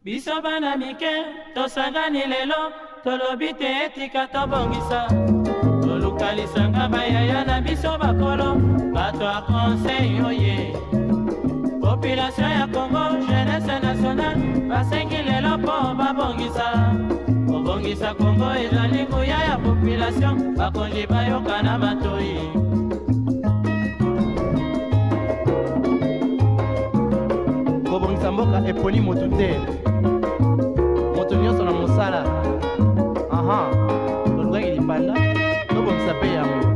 Biso bana mike, tosangani lelo, tolobi te etika tobongisa. Tolukalisanga bayaya na biso bakolo, bato a conseil oye. Population ya Congo, jeunesse nationale, basengi lelo po babongisa. Obongisa Congo ezali nguya ya population, bakonzi bayoka na batoi. Kobongisa mboka eponi motu te. Moto nyonso na mosala. Aha. Tolukaki lipanda, tobongisa pe yango.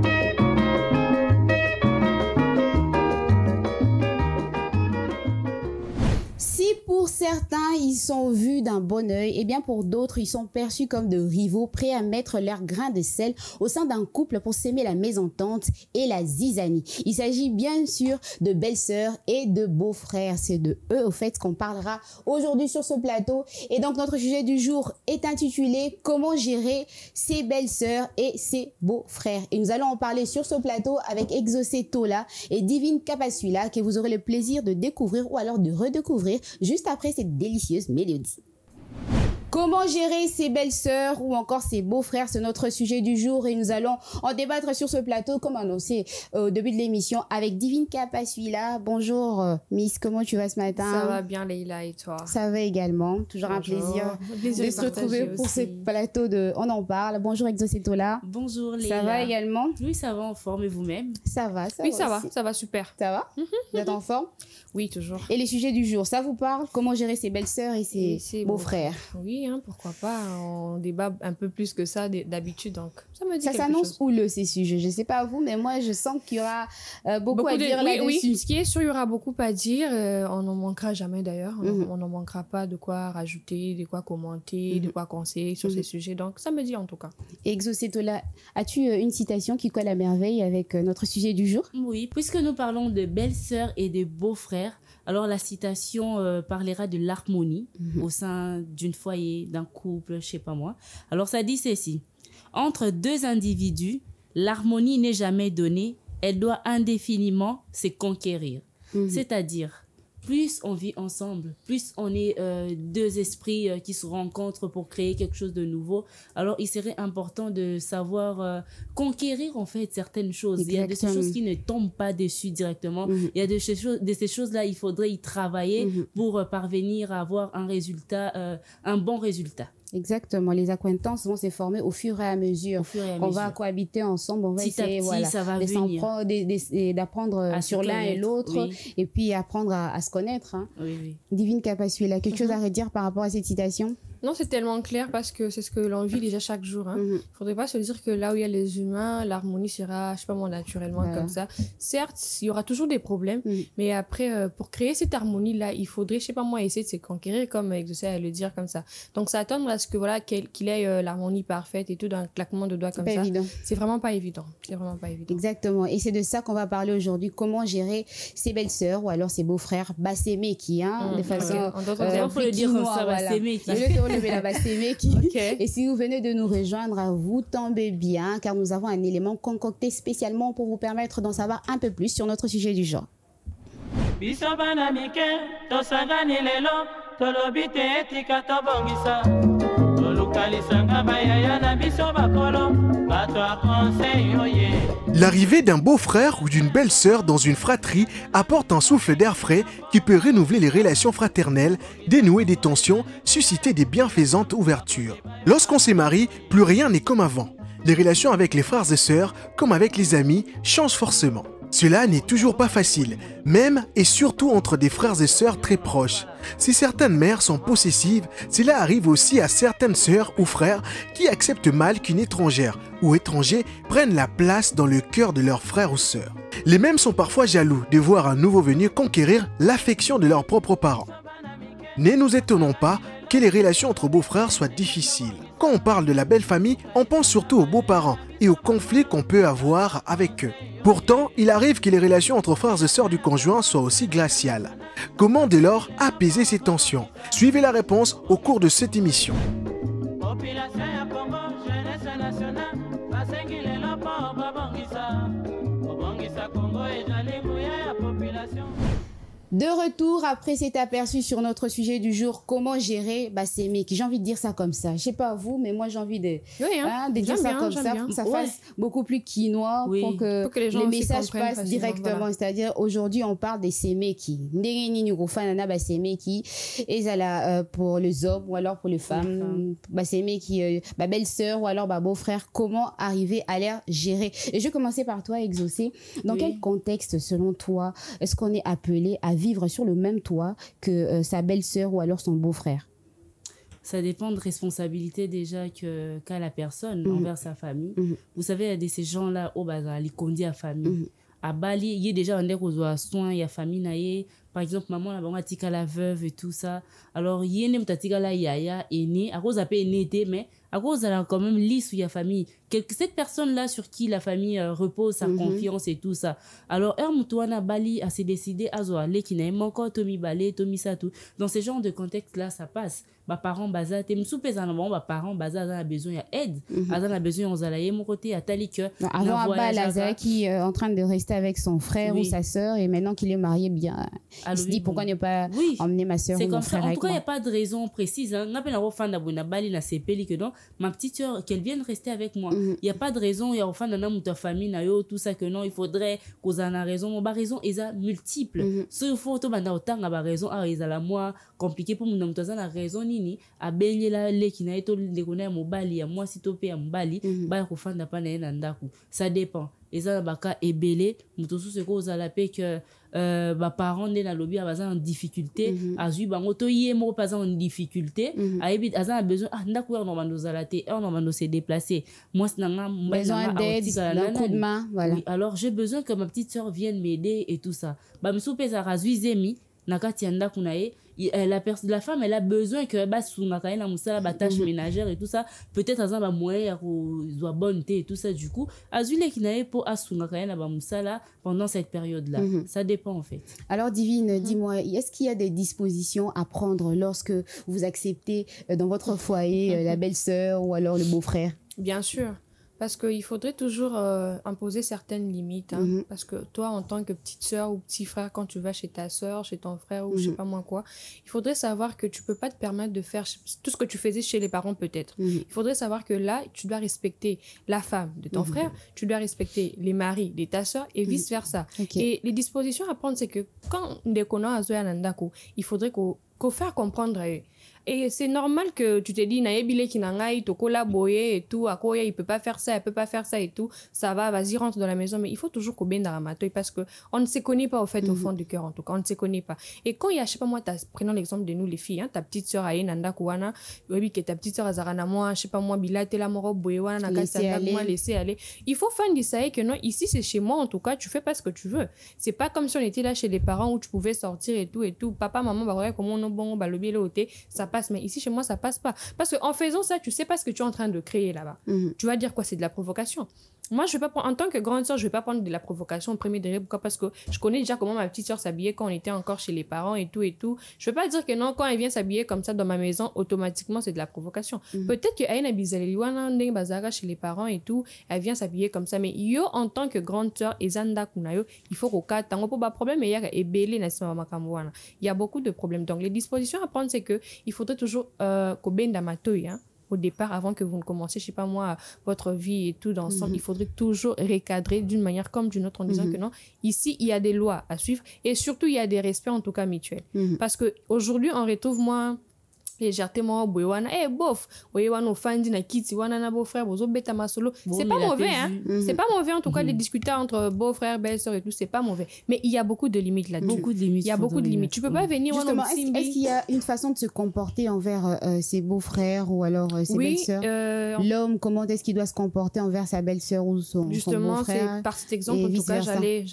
Pour certains, ils sont vus d'un bon œil, et bien pour d'autres, ils sont perçus comme de rivaux prêts à mettre leur grain de sel au sein d'un couple pour s'aimer la mésentente et la zizanie. Il s'agit bien sûr de belles-sœurs et de beaux-frères. C'est de eux, au fait, qu'on parlera aujourd'hui sur ce plateau. Et donc, notre sujet du jour est intitulé « Comment gérer ses belles-sœurs et ses beaux-frères ?» Et nous allons en parler sur ce plateau avec Exaucé Tola et Divine Kapasula, que vous aurez le plaisir de découvrir ou alors de redécouvrir juste après cette délicieuse mélodie. Comment gérer ses belles-sœurs ou encore ses beaux-frères, c'est notre sujet du jour et nous allons en débattre sur ce plateau comme annoncé au début de l'émission avec Divine Kapasula. Bonjour Miss, comment tu vas ce matin? Ça va bien Leïla et toi? Ça va également, toujours Bonjour. un plaisir de se retrouver pour ce plateau de On en parle. Bonjour Exaucé Tola. Bonjour Leïla. Ça va également? Oui, ça va en forme et vous-même? Ça va, ça va super. Ça va? Vous êtes en forme? Oui, toujours. Et les sujets du jour, ça vous parle? Comment gérer ses belles-sœurs et ses beaux-frères? Oui, hein, pourquoi pas. On débat un peu plus que ça d'habitude, donc ça me dit quelque chose. Ça s'annonce houleux ces sujets. Je ne sais pas vous, mais moi je sens qu'il y aura beaucoup à dire là-dessus. Oui, ce qui est sûr, il y aura beaucoup à dire. On n'en manquera jamais d'ailleurs. On n'en manquera pas de quoi rajouter, de quoi commenter, de quoi conseiller sur ces sujets. Donc ça me dit en tout cas. Exaucé Tola, as-tu une citation qui colle à merveille avec notre sujet du jour? Oui, puisque nous parlons de belles-sœurs et de beaux-frères, alors la citation parlera de l'harmonie au sein d'une foyer, d'un couple, je sais pas moi. Alors ça dit ceci: entre deux individus, l'harmonie n'est jamais donnée, elle doit indéfiniment se conquérir. C'est-à-dire, plus on vit ensemble, plus on est deux esprits qui se rencontrent pour créer quelque chose de nouveau. Alors, il serait important de savoir conquérir en fait certaines choses. Exactement. Il y a de ces choses qui ne tombent pas dessus directement. Il y a de ces choses-là, il faudrait y travailler pour parvenir à avoir un résultat, un bon résultat. Exactement, les acquaintances vont se former au fur et à mesure. On va cohabiter ensemble, on va essayer d'apprendre sur l'un et l'autre et puis apprendre à se connaître. Hein. Divine Kapasula, quelque chose à redire par rapport à cette citation? Non, c'est tellement clair parce que c'est ce que l'on vit déjà chaque jour. Il faudrait pas se dire que là où il y a les humains, l'harmonie sera, je sais pas moi, naturellement comme ça. Certes, il y aura toujours des problèmes, mais après, pour créer cette harmonie-là, il faudrait, je sais pas moi, essayer de se conquérir, comme Exaucé à le dire comme ça. Donc, s'attendre à ce que, voilà, qu'il ait l'harmonie parfaite et tout d'un claquement de doigts comme ça. C'est vraiment pas évident. C'est vraiment pas évident. Exactement. Et c'est de ça qu'on va parler aujourd'hui. Comment gérer ses belles-sœurs ou alors ses beaux-frères, Bassémeki, hein, de façon, il faut le dire comme ça, Bassémeki. Et si vous venez de nous rejoindre, vous tombez bien car nous avons un élément concocté spécialement pour vous permettre d'en savoir un peu plus sur notre sujet du jour. L'arrivée d'un beau-frère ou d'une belle-sœur dans une fratrie apporte un souffle d'air frais qui peut renouveler les relations fraternelles, dénouer des tensions, susciter des bienfaisantes ouvertures. Lorsqu'on se marie, plus rien n'est comme avant. Les relations avec les frères et sœurs, comme avec les amis, changent forcément. Cela n'est toujours pas facile, même et surtout entre des frères et sœurs très proches. Si certaines mères sont possessives, cela arrive aussi à certaines sœurs ou frères qui acceptent mal qu'une étrangère ou étranger prenne la place dans le cœur de leurs frères ou sœurs. Les mêmes sont parfois jaloux de voir un nouveau venu conquérir l'affection de leurs propres parents. Ne nous étonnons pas que les relations entre beaux-frères soient difficiles. Quand on parle de la belle famille, on pense surtout aux beaux-parents et aux conflits qu'on peut avoir avec eux. Pourtant, il arrive que les relations entre frères et sœurs du conjoint soient aussi glaciales. Comment dès lors apaiser ces tensions? Suivez la réponse au cours de cette émission. De retour après cet aperçu sur notre sujet du jour, comment gérer ces mecs. J'ai envie de dire ça comme ça. Je sais pas vous, mais moi j'ai envie de, de dire ça comme ça pour que ça fasse beaucoup plus quinois, pour que les messages passent directement. Voilà. C'est-à-dire aujourd'hui on parle des semeki. Et là pour les hommes ou alors pour les femmes, semeki, belle-sœur ou alors beau-frère. Comment arriver à les gérer? Et je vais commencer par toi, Exaucé. Dans quel contexte, selon toi, est-ce qu'on est appelé à vivre sur le même toit que sa belle-sœur ou alors son beau-frère? Ça dépend de responsabilité déjà qu'a la personne envers sa famille. Vous savez, il y a ces gens-là au bazar, ils conduisent à famille. À Bali, il y a déjà un soin, il y a famille, par exemple, maman, la la veuve et tout ça. Alors, il y a une la yaya, aînée, à cause de la mais à cause de la quand même lisse où il y a famille. Cette personne-là sur qui la famille repose sa confiance et tout ça. Alors, Moutoana Bali a s'est décidé à Zoale, qui n'a pas encore Tomi Balé, Tomi Satou. Dans ce genre de contexte-là, ça passe. Mes parents bazar, t'es soupé en avant, mes parents bazar, a besoin d'aide. Ils ont besoin aux alaïs, mon côté, à Talik. Avant, Lazare qui est en train de rester avec son frère ou sa sœur, et maintenant qu'il est marié, bien, il se dit pourquoi ne pas emmener ma sœur ou mon frère avec moi. En tout cas, il n'y a pas de raison précise. On appelle un fan d'abonner Bali, na CPL, que non, ma petite sœur, qu'elle vienne rester avec moi. Il n'y a pas de raison, il y a un fan d'un ta famille, tout ça, que non, il faudrait qu'on en a raison. Mon raison est multiple. Si il faut, autant a raison, ils a moi compliqué pour mon la raison, nini, a baigné la qui n'a été le mon bali, à moi, si topé à mon bali, bah, au fan d'apana nandaku. Ça dépend. Et ça, baka est belé, moutosu se cause à la paix que, parents ne la lobby a en difficulté, azu bangoto yé mo pas en difficulté, a évite a besoin, ndaku normando zalate, normando se déplacer. Moi, c'est besoin d'aide, d'un coup de main, voilà. Oui, alors j'ai besoin que ma petite sœur vienne m'aider et tout ça. Bah, me soupe ça razui zemi, nakati anda kunae. La femme, elle a besoin que la tâche ménagère et tout ça. Peut-être à un moyen soit bonne thé et tout ça. Du coup, azule qui n'a pas pendant cette période-là. Ça dépend en fait. Alors Divine, dis-moi, est-ce qu'il y a des dispositions à prendre lorsque vous acceptez dans votre foyer la belle-sœur ou alors le beau-frère? Bien sûr. Parce qu'il faudrait toujours imposer certaines limites. Hein, parce que toi, en tant que petite sœur ou petit frère, quand tu vas chez ta sœur, chez ton frère ou je sais pas moi quoi, il faudrait savoir que tu peux pas te permettre de faire tout ce que tu faisais chez les parents peut-être. Il faudrait savoir que là, tu dois respecter la femme de ton frère, tu dois respecter les maris de ta sœur et vice-versa. Et les dispositions à prendre, c'est que quand il faudrait qu'on faire comprendre à eux. Et c'est normal que tu te dis, naebile kinangai, toko la boye et tout, akoya, il peut pas faire ça, elle peut pas faire ça et tout, ça va, vas-y, rentre dans la maison. Mais il faut toujours qu'on bende dans la matoy parce que on ne se connaît pas au fait, au fond du cœur, en tout cas, on ne se connaît pas. Et quand il y a, je sais pas moi, prenons l'exemple de nous les filles, hein, ta petite sœur Aïe Nanda Kouana, oui, que ta petite sœur Azarana, moi, je sais pas moi, Bila, Tela Moro, Boyewana, moi, laisser aller. Il faut faire une ça que non, ici c'est chez moi, en tout cas, tu fais pas ce que tu veux. C'est pas comme si on était là chez les parents où tu pouvais sortir et tout. Papa, maman, bah, regarde comment on bon, bah, le biais ça passe, mais ici chez moi ça passe pas parce que en faisant ça tu sais pas ce que tu es en train de créer là-bas. Tu vas dire quoi? C'est de la provocation. Moi je vais pas prendre, en tant que grande sœur, je vais pas prendre de la provocation au premier degré. Pourquoi? Parce que je connais déjà comment ma petite sœur s'habillait quand on était encore chez les parents et tout. Je vais pas dire que non, quand elle vient s'habiller comme ça dans ma maison, automatiquement c'est de la provocation. Peut-être que Aïna Bizaleliwana Bazara chez les parents et tout, elle vient s'habiller comme ça, mais yo en tant que grande sœur Ezanda Kunayo, il faut qu'on cate tango pas problème, mais il y a beaucoup de problèmes. Donc les dispositions à prendre, c'est que il faudrait toujours qu'on bende ma toy, hein, au départ, avant que vous ne commenciez, je sais pas moi, votre vie et tout d'ensemble, il faudrait toujours recadrer d'une manière comme d'une autre en disant que non, ici, il y a des lois à suivre et surtout, il y a des respects, en tout cas, mutuels. Parce que aujourd'hui, on retrouve, moi, légèreté moi boywana bof boywana ofandi na kiti wana na beau-frère bozo beta masolo, c'est pas mauvais hein, c'est pas mauvais en tout cas de discuter entre beau-frère, belle-sœur et tout, c'est pas mauvais, mais il y a beaucoup de limites là-dessus. Il y a beaucoup de limites. Tu peux pas venir justement, est-ce qu'il y a une façon de se comporter envers ses beaux-frères ou alors ses belles-sœurs? L'homme, comment est-ce qu'il doit se comporter envers sa belle-sœur ou son beau-frère? Justement, c'est par cet exemple en tout cas j'allais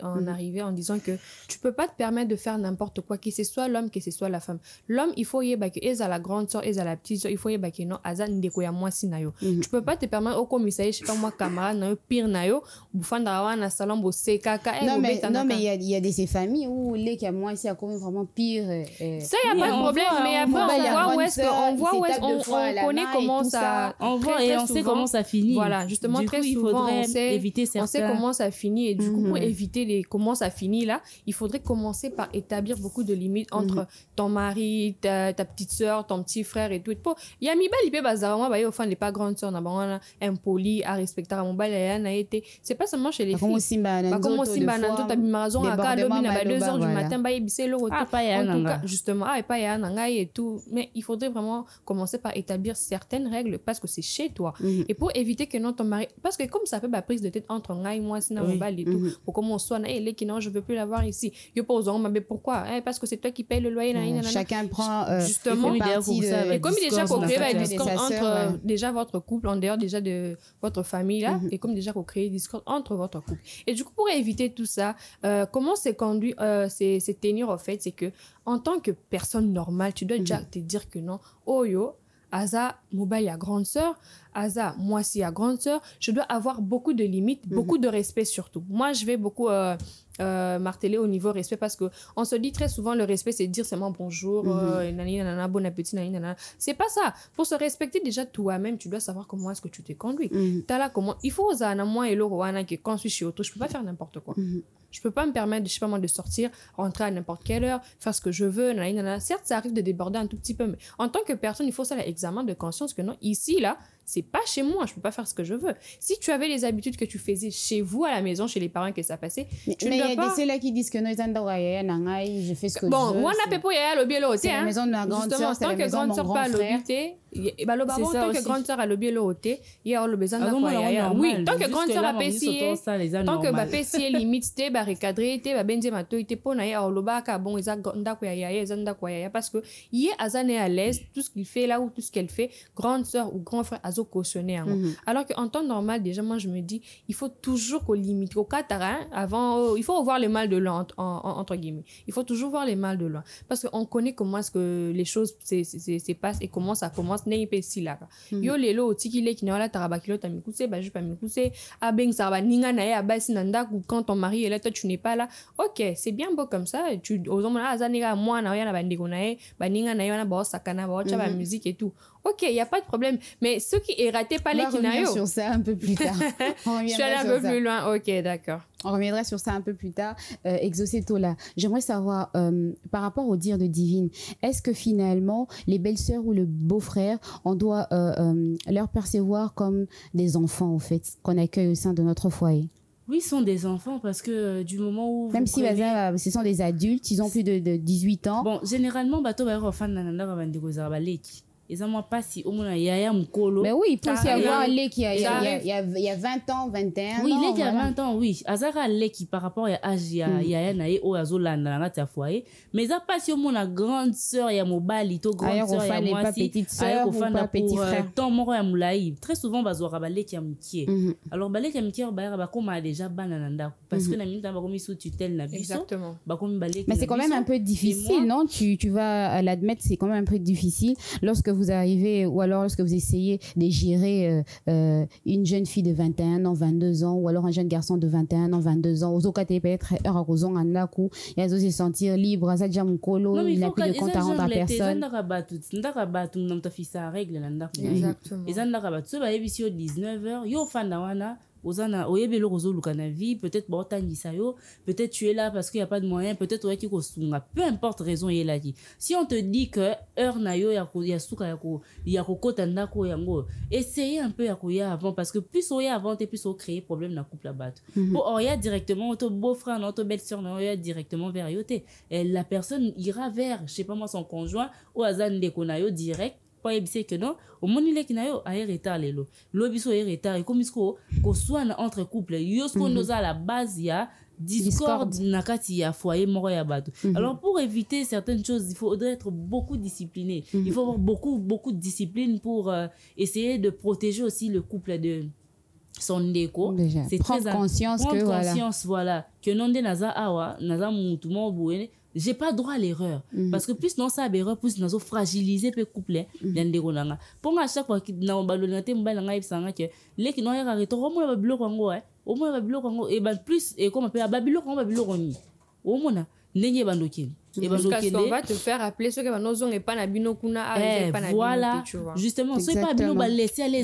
en arriver en disant que tu peux pas te permettre de faire n'importe quoi, que ce soit l'homme, que ce soit la femme. L'homme, il faut y à la grande soeur et à la petite soeur, il faut y avoir non azan ndeko ya mwasi na yo. Tu peux pas te permettre au commissariat, je sais pas moi, camarade na yo pire na yo bufanda wa na salon bo sekaka. Non mais il y a des ces familles où les qui a mwasi a comme vraiment pire. Ça y a pas de problème, mais après on voit où parce qu'on voit où on connaît comment ça... On voit et on sait comment ça finit. Voilà, justement, très souvent, on sait comment ça finit. Et du coup, pour éviter comment ça finit, là, il faudrait commencer par établir beaucoup de limites entre ton mari, ta petite soeur, ton petit frère et tout. Il y a mi bal, il peut bazar, moi, bah, il n'est pas grande soeur, on a impoli, à respecter mon bal, c'est pas seulement chez les filles. Comme aussi, tu as mis raison à 2h du matin, bah, il le retour. En tout cas, justement, et pas et tout. Mais il faudrait vraiment commencer par établir certaines règles parce que c'est chez toi. Et pour éviter que non, ton mari, parce que comme ça fait ma prise de tête entre moi et moi, sinon, et tout, pour comment on soit, non, je veux plus l'avoir ici. Je pose, mais pourquoi? Parce que c'est toi qui paye le loyer. Chacun prend justement partie de... Et comme il est déjà co-créé un discord entre déjà votre couple, en dehors déjà de votre famille là, et comme déjà co-créé discord entre votre couple. Et du coup, pour éviter tout ça, comment c'est conduit, c'est tenir au fait, c'est que en tant que personne normale, tu dois déjà te dire que non, oh yo, Aza, Mouba, il y a grande sœur. Aza, moi, si il y a grande sœur, je dois avoir beaucoup de limites, beaucoup de respect surtout. Moi, je vais beaucoup marteler au niveau respect parce que on se dit très souvent le respect, c'est dire seulement bonjour, bon appétit, c'est pas ça. Pour se respecter déjà toi-même, tu dois savoir comment est-ce que tu te conduis. Là, comment il faut moi et Laura que quand je suis chez auto, je peux pas faire n'importe quoi. Je peux pas me permettre, je sais pas moi, de sortir, rentrer à n'importe quelle heure, faire ce que je veux, Certes, ça arrive de déborder un tout petit peu, mais en tant que personne, il faut ça l'examen de conscience que non, ici, là, c'est pas chez moi, je peux pas faire ce que je veux. Si tu avais les habitudes que tu faisais chez vous, à la maison, chez les parents, que ça passait, tu ne dois pas... Mais il y a ceux-là qui disent que non, je fais ce que je veux. Bon, on a pas pour y aller à l'objet c'est la maison de ma grande sœur, c'est la maison de mon grand frère. Tant que grande sœur a l'objet l'auté, il y a le besoin d'avoir. Oui, tant que grande sœur a payé, tant que ma payé limite, bah recadré, bah benze mato, pour na ya oloba ka bon isa ndako ya zanda kwa ya parce que il est azane à l'aise tout ce qu'il fait là ou tout ce qu'elle fait, grande sœur ou grand frère azo cautionner. Alors qu'en temps normal déjà moi je me dis il faut toujours qu'on limite au catara avant il faut voir les mal de loin entre guillemets. Il faut toujours voir les mal de loin parce qu'on connaît comment est-ce que les choses se passent et comment ça commence n'est pas si là. Yo lelo tikile ki na la tarabakilo tamikuse ba je pas mikuse a beng ça ba ninga na ya ba sinanda quand ton mari est là toi tu n'es pas là. OK, c'est bien beau comme ça tu aux hommes là azaniga moi na ya na bandiko na e ba ninga na yo na ba sakana ba cha ba musique et tout. OK, il y a pas de problème mais ceux qui est raté pas les kinayo. On reviendra sur ça un peu plus tard. Je suis allée un peu plus loin. OK, d'accord. On reviendra sur ça un peu plus tard. Exoceto-là, j'aimerais savoir, par rapport au dire de Divine, est-ce que finalement, les belles-sœurs ou le beau-frère, on doit leur percevoir comme des enfants, en fait, qu'on accueille au sein de notre foyer? Oui, ce sont des enfants parce que du moment où... Même si ce sont des adultes, ils ont plus de 18 ans. Bon, généralement, bateau va avoir fan nananda va vendre des arbalèques. Et ça m'a pas si au moins il y a un colo. Mais oui, il peut y avoir un lait qui il y a 20 ans, 21 oui, ans. Oui, lait qui a 20 ans, oui. Azara lait qui par rapport à âge il y a naé au azolanda na ta foyer. Mais ça pas si au moins la grande sœur, il y a mon balito grande sœur, il y a moi pas petite sœur ou pas petit frère. Tant moro ya moulaï. Très souvent bazora balé qui a mkié. Alors balé qui a mkié ba comme a déjà banananda parce que na minta ba comme sous tutelle na biso. Exactement. Ba comme balé. Mais c'est quand même un peu difficile, non? Tu vas l'admettre, c'est quand même un peu difficile lorsque vous arrivez ou alors lorsque vous essayez de gérer une jeune fille de 21 ans, 22 ans ou alors un jeune garçon de 21 ans, 22 ans, aux occasions peut-être heureusement en là coup, il a se sentir libre, ça déjà mon colo, il n'a plus de compte à rendre à personne. Exactement. Et ça n'a pas battu, bah 19h, yo fanawana. Ozana oyebelo kozoluka na vie peut-être botangisa yo peut-être tu es là parce qu'il y a pas de moyens peut-être oyaki kosunga peu importe raison yela dit si on te dit que heure na yo ya suka ya kokota ndako yango essayez un peu ya koya avant parce que plus oya avant et plus on créer problème na couple là-bas pour oya directement ton beau-frère ton belle-sœur na oya directement vers yote et la personne ira vers je sais pas moi son conjoint ou azan de konayo direct pas ébissé que non au monde il est qui n'a eu à retard les lots l'obiso est retard et comme isko qu'on soit entre couple yosko nous à la base il y a discorde nakati ya foyer moro ya bato alors pour éviter certaines choses il faudrait être beaucoup discipliné il faut avoir beaucoup de discipline pour essayer de protéger aussi le couple de son déco c'est prendre conscience voilà que non de naza awa naza mutu mo boué j'ai pas droit à l'erreur parce que plus non ça erreur plus nous fragiliser pe couple ndé konanga pour à chaque fois que na balonate mbala ngai sanga que les qui non ya reto au moins babilo kongo au moins babilo kongo et ben plus et comme appelle babilo kongo babilo koni au moins ndenge bandoki Jusqu'à ce qu'on va te faire appeler ceux qui vont nous pas na bino kuna voilà, justement, ceux pas bino ba laisser aller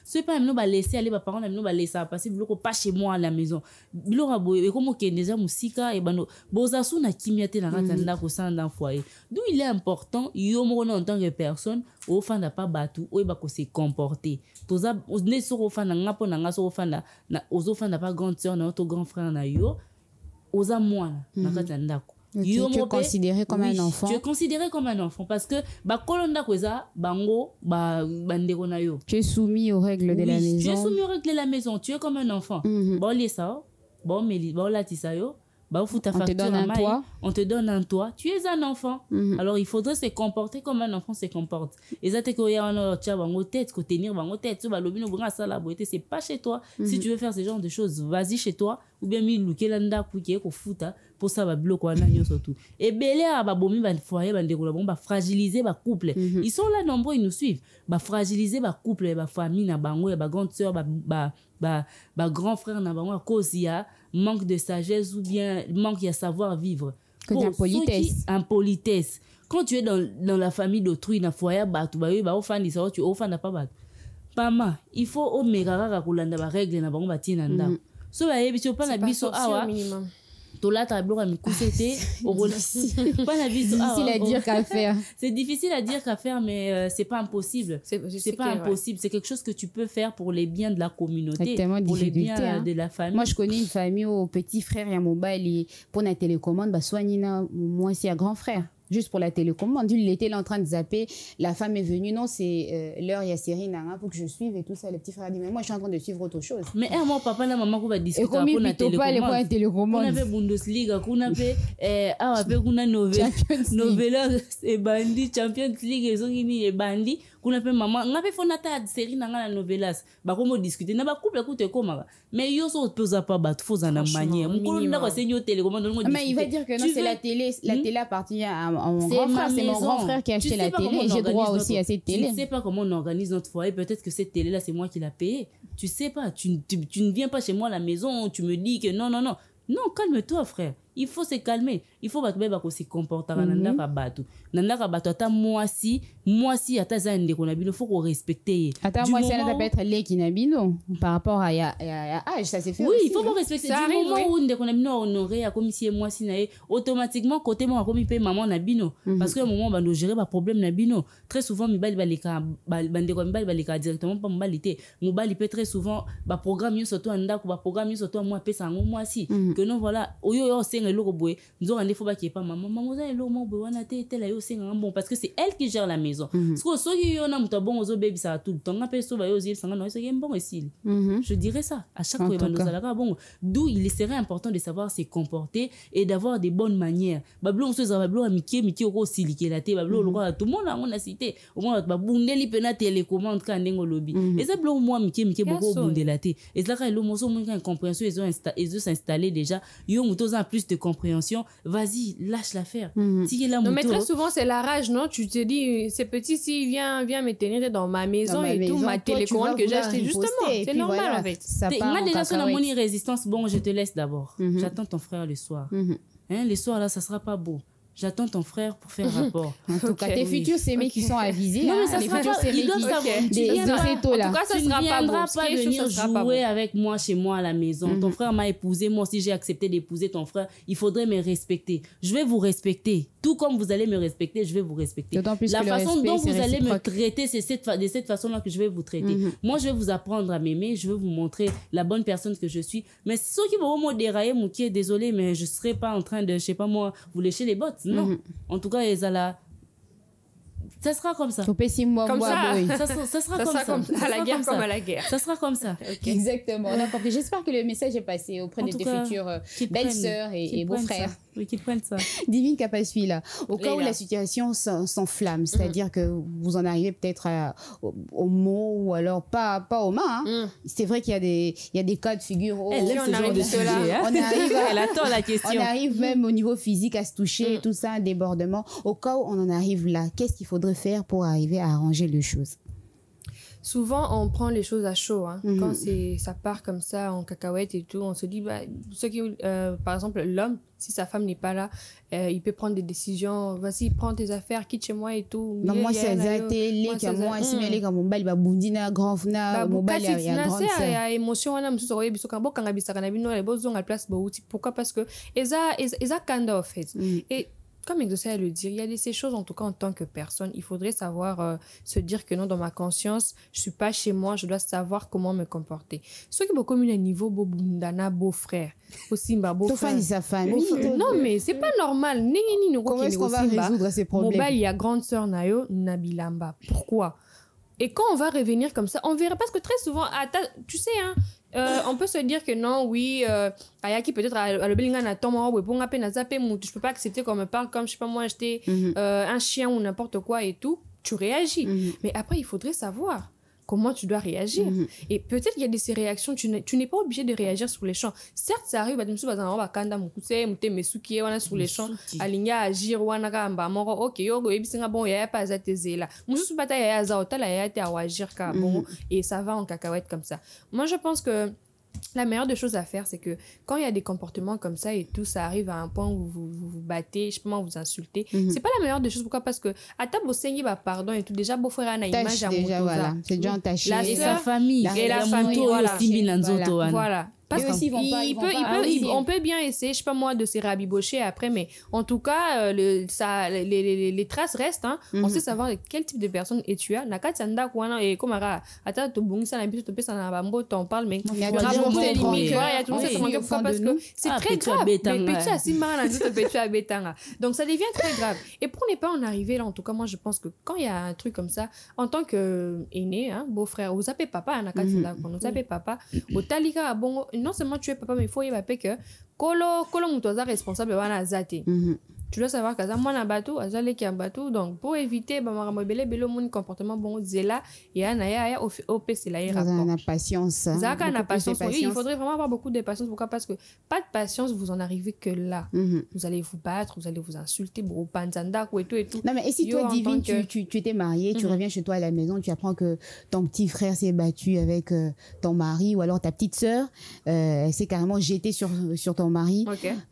ceux pas bino ba laisser aller ba parents na bino ba laisser passer biloko pas chez moi à la maison biloko boye comme okendeza musika et bano bozasu na kimia te na ratanda ko sanda foyer. D'où il est important yo mo en tant que personne au fanda pas batu o ba ko se comporter toza ne so ko fanda ngapo na ngaso ko fanda na ozo fanda pas grande sœur na auto grand frère na yo oza mwana na ratanda ko. Okay, tu es considéré comme un enfant. Tu es considéré comme un enfant parce que kolonda kweza bango bandeko na yo. Tu es soumis aux règles de la maison. Tu es soumis aux règles de la maison. Tu es comme un enfant. Bon lesa, bon meli, bon latisa yo. On te donne un toit. On te donne un toit. Tu es un enfant. Alors il faudrait se comporter comme un enfant se comporte. Et ça que ya on tia bango tête, ko tenir bango tête, so ba lobino bunga sala boité, c'est pas chez toi. Si tu veux faire ce genre de choses, vas-y chez toi ou bien mi lukelanda ku ki ko futa pour ça ba bloko na nyo surtout. Et belé ba bomi ba foyer ba ndeko ba fragiliser ba couple. Ils sont là nombreux, ils nous suivent. Ba fragiliser ba couple, ba famille na bango, ba grande sœur, ba grand frère na bango à cause il y a manque de sagesse ou bien manque de savoir vivre. D'impolitesse. Impolitesse. Quand tu es dans la famille d'autrui, dans le foyer, tu offres pas. Pama, il faut au megara kulanda ba règle na bango batina nda. So ba yebi pas na biso awa. Tola tablo mi kusete au pas na biso awa. C'est difficile à dire qu'à faire. C'est difficile à dire qu'à faire mais c'est pas impossible. C'est pas impossible, c'est quelque chose que tu peux faire pour les biens de la communauté, pour les biens de la famille. Moi je connais une famille au petit frère ya mobile pour la télécommande ba soignina moi c'est un grand frère. Juste pour la télécommande. Il était là en train de zapper. La femme est venue. Non, c'est l'heure, il y a série, pour que je suive et tout ça. Le petit frère a dit, mais moi, je suis en train de suivre autre chose. Mais moi, papa, la maman, qu'on va discuter pour la télécommande. On avait Bundesliga, on avait Novella, et Bandi, Champions League, et Bandi. On appelle maman, on avait fait une série dans la novelas. Bah comment discuter? N'a pas couple écoute comment? Mais yo so pose pas battre, faut en manière. Mais il va dire que non, c'est la télé. La télé appartient à mon grand frère. C'est mon grand frère qui a acheté la télé. J'ai droit aussi à cette télé. Tu ne sais pas comment on organise notre foyer. Peut-être que cette télé là, c'est moi qui l'ai payée. Tu sais pas. Tu ne viens pas chez moi à la maison. Tu me dis que non. Non, calme-toi, frère. Il faut se calmer. Il faut se comporter. Nanda batu ata moi si ata zande ko nabino faut qu'on respecte. Ata moi si ça peut être les qui nabino par rapport à âge ça c'est fait. Oui, il faut qu'on respecte. Du moment où ndeko nabino honorer a comme si moi si nae automatiquement côté moi comme paye maman nabino parce que au moment bando gérer ba problème nabino très souvent mibali baleka bandeko mibali baleka directement pas mbalité mobali peut très souvent ba programme yo surtout anda ko ba programme yo surtout moi pesa ngo moi si que non voilà oyo senga loko boy nzo ande faut ba ki pas maman za lo mo boy wana te la yo senga bon parce que c'est elle qui gère la maison parce que so yo na muta bon ozo baby ça tout le temps ngape so ba yo zil sanga no so bon ici je dirais ça à chaque fois bando za la bon d'où il serait important de savoir se comporter et d'avoir des bonnes manières bablo so za bablo amiki ko silike la te bablo lo tout le monde on a cité au moins ba bundeli pena télécommande ka ndengo lobby et ça blo moi miki beaucoup bundela te et ça ka lo mo so mo ka compréhension ils ont s'installer déjà yo muto za plus de compréhension vas-y lâche l'affaire si là non mais très souvent c'est la rage non tu te dis c'est petit si viens me tenir dans ma maison et tout ma télécommande que j'ai acheté justement c'est normal en fait moi déjà sur la monnaie résistance bon je te laisse d'abord j'attends ton frère le soir le soir là ça sera pas beau. J'attends ton frère pour faire rapport. En tout cas, tes futurs sémés qui sont avisés. Non, mais ça sera pas. Ils doivent savoir. En tout cas, ça sera pas beau. Tu ne viendras pas venir jouer avec moi chez moi à la maison. Ton frère m'a épousé. Moi aussi, j'ai accepté d'épouser ton frère. Il faudrait me respecter. Je vais vous respecter. Tout comme vous allez me respecter, je vais vous respecter. La façon dont vous allez me traiter, c'est de cette façon-là que je vais vous traiter. Moi, je vais vous apprendre à m'aimer. Je vais vous montrer la bonne personne que je suis. Mais ceux qui vont me dérailler, Moukié, désolé, mais je ne serai pas en train de, je sais pas moi, vous lécher les bottes. Non. En tout cas, ça sera comme ça. Comme ça. Ça sera comme ça. À la guerre comme à la guerre. Ça sera comme ça. Okay. Exactement. On a compris. J'espère que le message est passé auprès de tes futures belles-sœurs et beaux-frères. Oui, qu'ils prennent ça. Divine Kapasui, là. Au cas où la situation s'enflamme, c'est-à-dire que vous en arrivez peut-être au mot ou alors pas aux mains. Hein. C'est vrai qu'il y a des cas de figure. Elle arrive de cela. Elle attend la question. On arrive même au niveau physique à se toucher, tout ça, un débordement. Au cas où on en arrive là, qu'est-ce qu'il faudrait faire pour arriver à arranger les choses? Souvent, on prend les choses à chaud. Hein. Quand ça part comme ça, en cacahuète et tout, on se dit, bah, par exemple, l'homme, si sa femme n'est pas là, il peut prendre des décisions. Vas-y, prends tes affaires, quitte chez moi et tout. Non, moi, c'est exact. Les qui moi, si les gars, mon bal, va bundina, grand fna, mon bal, il y a grande sœur. Il y a émotion, on a monsieur soyez biso quand quand habita quand habino les beaux à place bauti. Pourquoi? Parce que eza kind of fait. Et comme Exocet le dire, il y a ces choses, en tout cas en tant que personne, il faudrait savoir se dire que non, dans ma conscience, je suis pas chez moi, je dois savoir comment me comporter. Ce qui est beaucoup mieux à niveau bobundana beau-frère, aussi ma beau-frère. Sa famille. Non, mais c'est pas normal. Comment est-ce qu'on va résoudre ces problèmes? Mobile, il y a grande sœur Nayo, Nabilamba. Pourquoi? Et quand on va revenir comme ça, on verra, parce que très souvent, tu sais, hein, on peut se dire que non, oui, Ayaki peut-être à le belinga na tomo ou bon appel na zappé mou, je peux pas accepter qu'on me parle comme je sais pas moi acheter un chien ou n'importe quoi et tout, tu réagis. Mais après il faudrait savoir comment tu dois réagir. Et peut-être qu'il y a ces réactions, tu n'es pas obligé de réagir sur les champs. Certes, ça arrive, tu me on va kanda mukuse, mute mesuki wana sur les champs, alinga agir wana kamba moro OK, yo go ebisinga bon ya pas zatezela. Mususu bata ya za otala ya te agir ka bon et ça va en cacahuète comme ça. Moi je pense que la meilleure des choses à faire, c'est que quand il y a des comportements comme ça et tout, ça arrive à un point où vous battez, je sais pas, vous insultez. C'est pas la meilleure des choses. Pourquoi? Parce que à ta bossengi, bah, pardon et tout, déjà, beau frère, a une image à déjà, voilà. C'est déjà entaché. Et sa famille. Et la famille, voilà. Voilà. Parce qu'on peut bien essayer, je sais pas moi, de se rabibocher après, mais en tout cas, les traces restent, hein. On sait savoir quel type de personne es-tu. Nakatanda, et comme à ta to bungi, ça n'a plus de pèse, ça n'a pas t'en parle, mais il y a toujours ces limites, voilà, il y a toujours ces limites, parce que c'est très grave. Donc ça devient très grave. Et pour ne pas en arriver là, en tout cas, moi, je pense que quand il y a un truc comme ça, en tant qu'aîné, hein, beau-frère, vous appelez papa, Nakatanda, vous appelez papa, au talika, bon, non seulement tu es papa, mais il faut y avoir que kolo mutoza responsable wana zate. Tu dois savoir que ça moi na bateau, azale qui en bateau, donc pour éviter ba maramo belo mon comportement bon zela et anaya au PC la rapport. La patience. Zaka na patience. Oui, il faudrait vraiment avoir beaucoup de patience. Pourquoi? Parce que pas de patience, vous en arrivez que là. Vous allez vous battre, vous allez vous insulter, bon panzanda et tout et tout. Non mais et si toi Divine, tu étais mariée, tu reviens chez toi à la maison, tu apprends que ton petit frère s'est battu avec ton mari ou alors ta petite sœur s'est carrément jetée sur ton mari.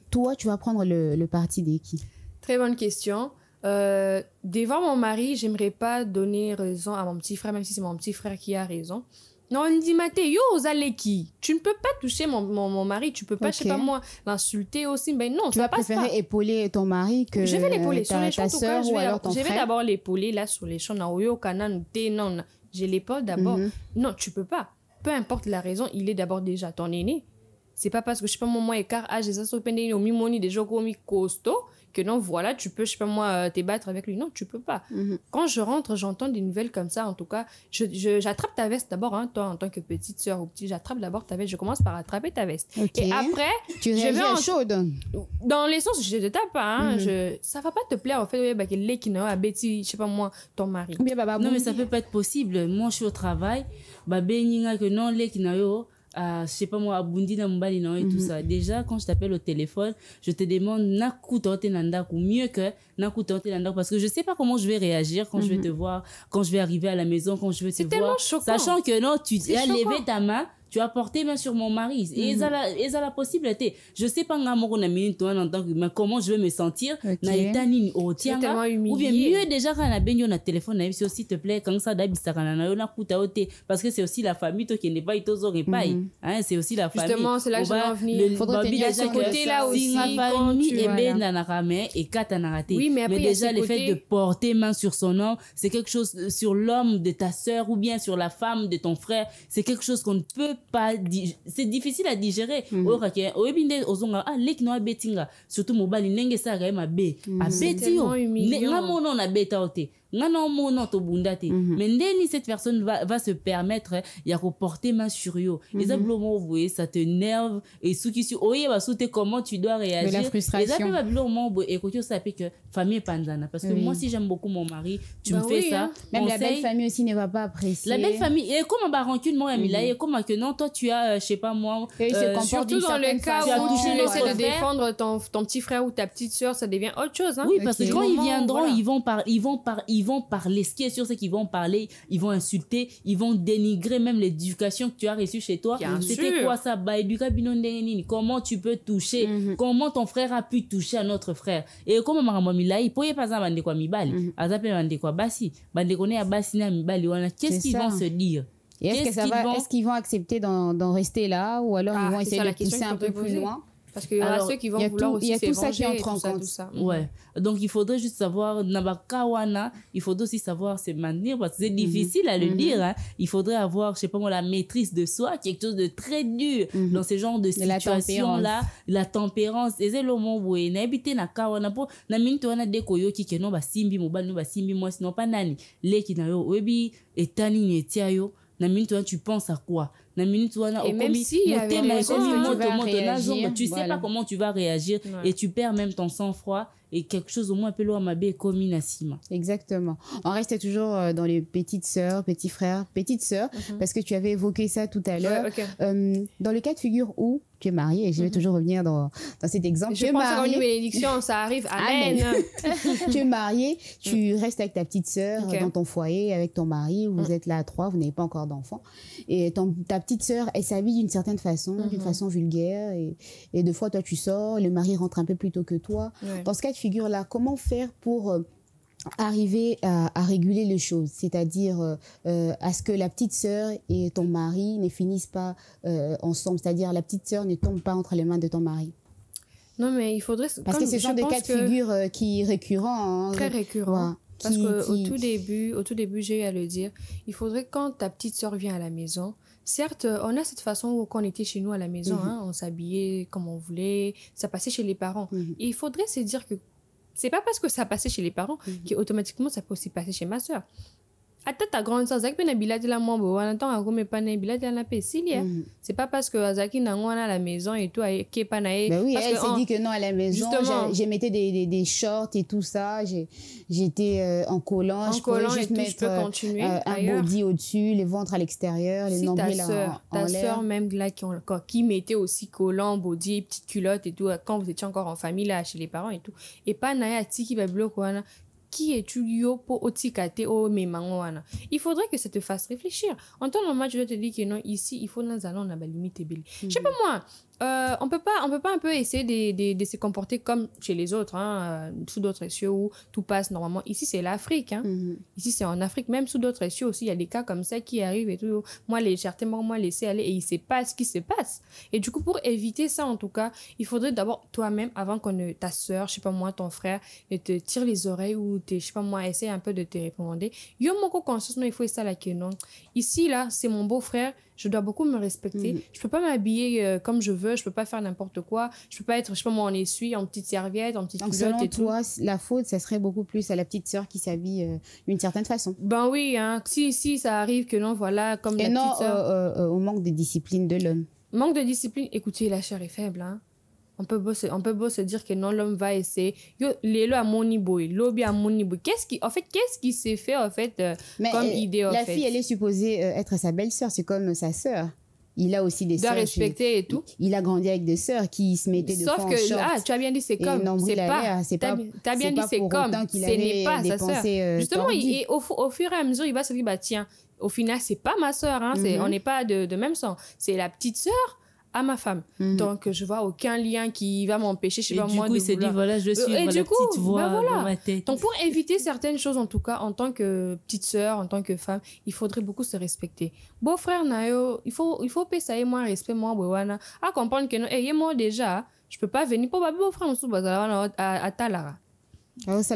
Toi, tu vas prendre le parti de qui? Très bonne question. Devant mon mari, j'aimerais pas donner raison à mon petit frère, même si c'est mon petit frère qui a raison. Non, on dit, Mathéo, Zaleki, tu ne peux pas toucher mon mari, tu peux pas, je sais pas moi, l'insulter aussi. Ben non, tu vas préférer épauler ton mari que je vais l'épauler sur les champs, ta sœur ou alors ton frère. Je vais d'abord l'épauler là sur les champs. Non, je l'épaule d'abord. Non, tu peux pas. Peu importe la raison, il est d'abord déjà ton aîné. C'est pas parce que je sais pas moi écart âge des assopendés au mimoni des jokos mi costaud que non voilà tu peux je sais pas moi te battre avec lui. Non, tu peux pas. Quand je rentre, j'entends des nouvelles comme ça, en tout cas j'attrape ta veste d'abord, hein, toi en tant que petite sœur ou petit, j'attrape d'abord ta veste, je commence par attraper ta veste et après tu réagis à chaud dans les sens je te tape hein, ça va pas te plaire en fait que les qui n'a Betty je sais pas moi ton mari. Non mais ça peut pas être possible. Moi je suis au travail bah beninga que non les qui n'a je sais pas moi abundi na mbali non et tout ça. Déjà quand je t'appelle au téléphone, je te demande nakutote nandaku mieux que nakutote nandaku parce que je sais pas comment je vais réagir quand je vais te voir, quand je vais arriver à la maison, quand je vais te voir. C'est tellement choquant. Sachant que non, tu as levé ta main, tu as porté main sur mon mari et ils ont la possibilité. Je sais pas ngamoko na minute toi en tant que mais comment je vais me sentir na etani au tianga ou bien mieux déjà quand na benyo na téléphone na s'il te plaît quand ça d'abisaka na na kuta ote parce que c'est aussi la famille toi qui n'est pas itozo repai hein c'est aussi la famille. Justement c'est là que je vais en venir. Faudrait tenir ce côté là aussi quand tu es ben na ramé et kata na raté. Oui, mais déjà le fait de porter main sur son homme, c'est quelque chose sur l'homme de ta sœur ou bien sur la femme de ton frère, c'est quelque chose qu'on ne peut pas c'est difficile à digérer. Surtout mobile nenge sa ga ma be a beti yo ngamono na beta ote ngana mono to bundate mais ndeni cette personne va se permettre ya ko porter main sur yo les ablomo voyez ça te nerve et sous qui sur oye va sauter comment tu dois réagir. La frustration. Les ablomo et que ça fait que famille panzana parce que moi si j'aime beaucoup mon mari tu me fais ça même la belle famille aussi ne va pas apprécier la belle famille et comme un rancune moi Amila et comme que non toi tu as je sais pas moi surtout dans le cas où tu essaies de défendre ton petit frère ou ta petite sœur ça devient autre chose hein. Oui parce que quand ils viendront ils ils vont parler. Ce qui est sûr, c'est qu'ils vont parler, ils vont insulter, ils vont dénigrer même l'éducation que tu as reçue chez toi. C'était quoi ça? Comment tu peux toucher? Comment ton frère a pu toucher à notre frère? Et comme il peut pas ça bande quoi mibali. Azape bande quoi basi. Bande connaît à basi na mibali wana. Qu'est-ce qu'ils vont se dire? Et est-ce qu'ils vont accepter d'en rester là ou alors ils vont essayer de pousser un peu plus loin? Parce qu'il y aura ceux qui vont vouloir aussi se venger. Il y a tout ça qui entre en compte. Ouais. Donc, il faudrait juste savoir, il faudrait aussi savoir se maintenir parce que c'est difficile à le dire. Hein. Il faudrait avoir, je sais pas moi, la maîtrise de soi, quelque chose de très dur dans ce genre de situation-là. La tempérance. Et c'est le moment où il n'habite na kawana po, na minto wana deko yo ki keno ba simbi mobile no ba simbi moi sinon pas nani. Les qui na yo webi etani netia yo. Na minute tu penses à quoi? Na minute et même si il y avait tu sais pas comment tu vas réagir et tu perds même ton sang-froid et quelque chose au moins un peu loin ma comme Inassima. Exactement. On reste toujours dans les petites sœurs, petits frères, petites sœurs parce que tu avais évoqué ça tout à l'heure. Dans le cas de figure où tu es marié, et je vais toujours revenir dans cet exemple. Je pense qu'en une bénédiction, ça arrive. Amen. Tu es marié, tu restes avec ta petite sœur dans ton foyer, avec ton mari, vous êtes là à 3, vous n'avez pas encore d'enfants. Et ta petite sœur, elle s'habille d'une certaine façon, d'une façon vulgaire. Et deux fois, toi, tu sors, le mari rentre un peu plus tôt que toi. Dans ce cas de figure-là, comment faire pour arriver à réguler les choses, c'est-à-dire à ce que la petite sœur et ton mari ne finissent pas ensemble, c'est-à-dire la petite sœur ne tombe pas entre les mains de ton mari? Non, mais il faudrait... Parce que ce sont des cas de figure qui récurrents. Très récurrents. Ouais. Parce qu'au tout début, j'ai eu à le dire, il faudrait quand ta petite sœur vient à la maison, certes, on a cette façon où quand on était chez nous à la maison, on s'habillait comme on voulait, ça passait chez les parents. Et il faudrait se dire que c'est pas parce que ça passait chez les parents qu'automatiquement ça peut aussi passer chez ma soeur. Attends, ta grande soeur, Zaki Nabila de la Mambo, en attendant, comme pas Nabila de la Pessilia. C'est pas parce que Zaki Nangwana à la maison et tout, qui est pas naïf. Ben oui, elle s'est dit que non, à la maison, j'ai mettais des shorts et tout ça, j'étais en collant, je pouvais juste mettre un body au-dessus, les ventres à l'extérieur, les nombrils en l'air. Ta sœur même là qui mettait aussi collant, body, petite culotte et tout, quand vous étiez encore en famille là, chez les parents et tout. Et pas naïf, Tiki Bablo, quoi, qui es-tu pour otikate au memangoana? Il faudrait que ça te fasse réfléchir. En temps normal, je dois te dire que non, ici, il faut nous allons la limite belle. Je sais pas moi. On peut pas un peu essayer de se comporter comme chez les autres, hein, sous d'autres cieux où tout passe normalement. Ici, c'est l'Afrique, hein. Ici, c'est en Afrique. Même sous d'autres cieux aussi, il y a des cas comme ça qui arrivent et tout. Moi, certainement, laisser aller et il se passe ce qui se passe. Et du coup, pour éviter ça, en tout cas, il faudrait d'abord toi-même, avant ta sœur, je sais pas moi, ton frère, ne te tire les oreilles ou je sais pas moi, essaye un peu de te répondre. Yo, mon conscience, non, il faut ça là que non. Ici, là, c'est mon beau-frère. Je dois beaucoup me respecter. Je peux pas m'habiller comme je veux. Je peux pas faire n'importe quoi. Je peux pas être, je sais pas moi, en essuie, en petite serviette, en petite culotte et tout. Donc, selon toi, la faute, ça serait beaucoup plus à la petite sœur qui s'habille d'une certaine façon. Ben oui, hein. Si ça arrive que non, voilà, comme et la petite sœur. Au manque de discipline de l'homme. Manque de discipline. Écoutez, la chair est faible, hein. On peut beau se dire que non, l'homme va essayer. Yo, l'élo à moni boy, lobby à moni boy. Qu'est-ce qui s'est fait, en fait, comme idée, en fait? La fille, elle est supposée être sa belle-sœur, c'est comme sa sœur. Il a aussi des sœurs. Doit respecter et tout. Il a grandi avec des sœurs qui se mettaient de Sauf que, tu as bien dit, c'est comme. T'as bien dit, c'est comme. Ce n'est pas sa sœur. Justement, au fur et à mesure, il va se dire, bah, tiens, au final, c'est pas ma sœur, hein. On n'est pas de même sang. C'est la petite sœur à ma femme. Donc, je vois aucun lien qui va m'empêcher, je sais pas moi, de vouloir... Et du coup, il s'est dit, voilà, je suis la petite voix dans ma tête. Donc, pour éviter certaines choses, en tout cas, en tant que petite sœur, en tant que femme, il faudrait beaucoup se respecter. Beau-frère, Nayo, il faut payer moi respect, moi, Bouwana, à comprendre que non, moi, déjà, je peux pas venir pour ma beau-frère, à Talara. Oui. Tu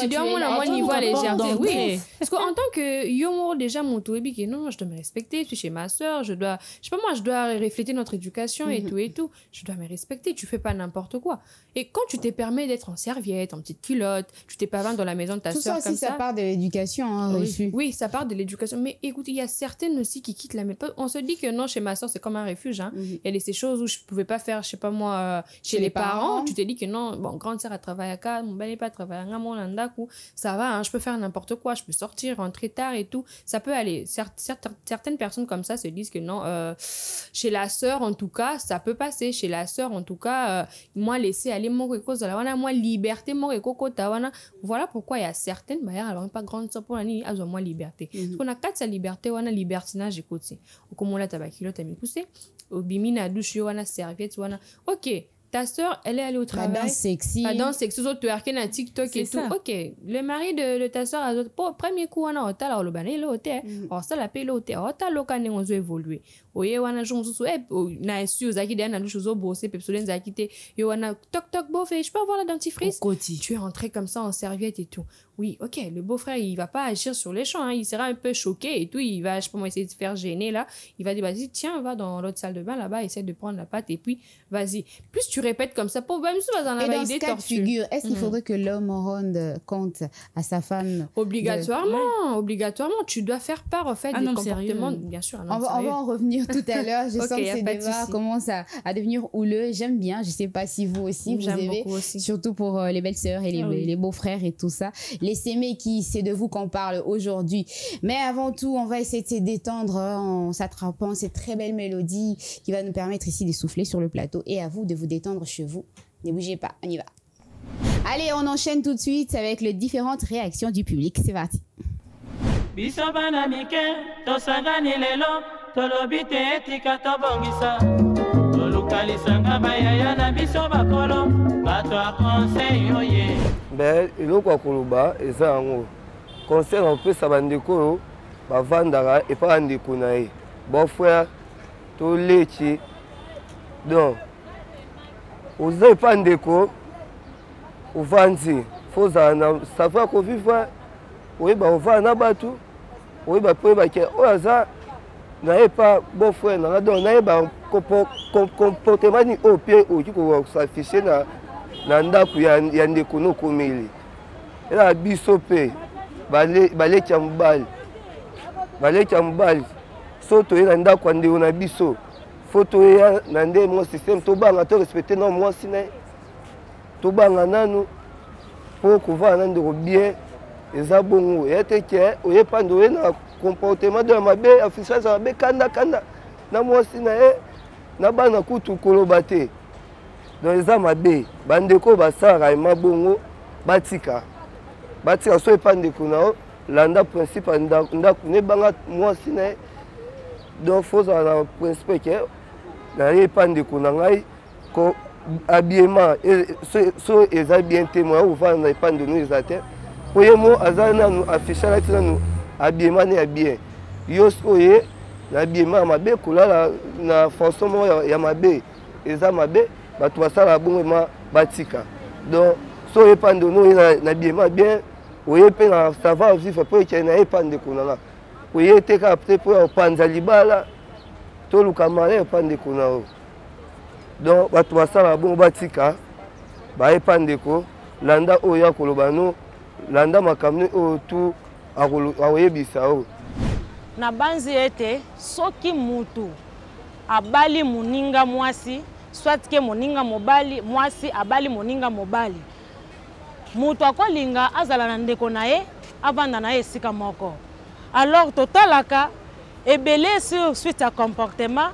dois mon niveau à légèreté. Oui. Parce qu'en tant que yomo déjà mon tout non, je dois me respecter, je suis chez ma sœur, je dois refléter notre éducation et tout. Je dois me respecter, tu fais pas n'importe quoi. Et quand tu te permets d'être en serviette, en petite culotte, tu t'es pas vendu dans la maison de ta sœur comme ça. Ça part de l'éducation, hein, reçue. Oui, ça part de l'éducation. Mais écoute, il y a certaines aussi qui quittent la maison. On se dit que non, chez ma sœur, c'est comme un refuge, hein. Il y a ces choses où je pouvais pas faire, je sais pas moi, chez les parents. Tu te dis que non, quand bon, grande sœur a travaillé à casa, mon bel n'est pas travaillé à mon andaku, ça va, hein, je peux faire n'importe quoi, je peux sortir, rentrer tard et tout, ça peut aller. Certaines personnes comme ça se disent que non, chez la sœur en tout cas, ça peut passer. Chez la sœur en tout cas, moi laisser aller mon cause de la wana, moi liberté mon coco tawana. Voilà pourquoi il y a certaines, bah alors pas grande sœur pour la nuit, elles ont moins liberté. Parce qu'on a quatre sa liberté, wana libertinage écoute. Ou comme on l'a tabakilo t'as mis poussé, au bimina douche wana serviette wana. Ok. Ta sœur, elle est allée au travail. La danse sexy. La danse sexy, tu as na TikTok et tout. Ok, le mari de ta sœur, premier coup, on a hôtel, alors le bané, l'hôtel. Alors ça, la paix, l'hôtel. Alors t'as l'occasion, on a évolué. Oye, on a joué, na su, zaki, na lu chose bossé, pepsolen, zaki, te, yo, on a toc toc, beau fait, je peux avoir la dentifrice. Tu es rentré comme ça en serviette et tout. Oui, ok, le beau-frère, il va pas agir sur les champs, hein, il sera un peu choqué et tout, il va, je sais pas moi, essayer de se faire gêner là. Il va dire, vas-y, tiens, va dans l'autre salle de bain là-bas, essaie de prendre la pâte et puis, vas-y. Plus tu répètes comme ça, pour même si vas en avoir idée tortue. Figure, est-ce qu'il faudrait que l'homme rende compte à sa femme? Obligatoirement, obligatoirement, tu dois faire part, en fait, des comportements, bien sûr. On va en revenir tout à l'heure. Je sens que ces débats commencent à devenir houleux. J'aime bien, je sais pas si vous aussi, vous aimez, surtout pour les belles-sœurs et les beaux-frères et tout ça. Les sémés qui, c'est de vous qu'on parle aujourd'hui. Mais avant tout, on va essayer de se détendre en s'attrapant cette très belle mélodie qui va nous permettre ici de souffler sur le plateau et à vous de vous détendre chez vous. Ne bougez pas, on y va. Allez, on enchaîne tout de suite avec les différentes réactions du public. C'est parti. Bisobana mike, tosangani lelo, tolobite etika tobongisa. Tolukalisanga bayaya na biso bakolo, bato a conseil oye. Ben, eloko ya koloba eza yango. Conseil opesa bandeko oyo bavandaka epa bandeko na ye. Bon frère, tolechi. Donc, oza epa ndeko, ovandi, fozala na savoir kovivre, oyeba ovanda na bato, oyeba po oyeba ke oyo aza nayepa bon frère nanga, donc nayeba comportement ni oyo mpe okoki kosafiche na ndako ya ndeko nokomeli. Ela biso mpe baleki ya mobali so toye na ndako ya ndeko na biso fo toyeya na nde mwa systeme tobanga to respecte na mwasi na ye tobanga nanu mpo kovanda na ndeko bien eza bongo ya te ke oyepa nde oye na comportement de mabe affichage ya mabe kanda na mwasi na ye na bana kutu koloba te. Donc eza mabe bandeko basalaka ema bongo batika so epa ndeko na yo landa principe ya ndako nebanga mwasi na ye. Donc fozala na principe ke na ye epa ndeko na ngai ko habillement so eza bien te moya ovanda na epa ndeno eza te po ye mo aza nanu affichaka ti nanu habillement ne ya bien yo oye na habillement ya mabe kolala na façon moko ya mabe eza mabe bato basala bongo ema batika. Donc so oyepa ndeno oye na habillement bien oye mpe na savoir vivre mpo ekei na ye epa ndeko nanga oye te kaka te mpo ya kopanza libala toluka male epa ndeko na yo. Donc bato basala bongo batika bayepa ndeko landa oyo akoloba no landa makambo oyo tu akoyebisa oyo. Na banzi ete soki mutu abali moninga mwasi soit ke moninga mobali mwasi abali moninga mobali mutu akolinga azala na ndeko na ye avanda na ye esika moko. Alors totalaka ebele sur suite à comportement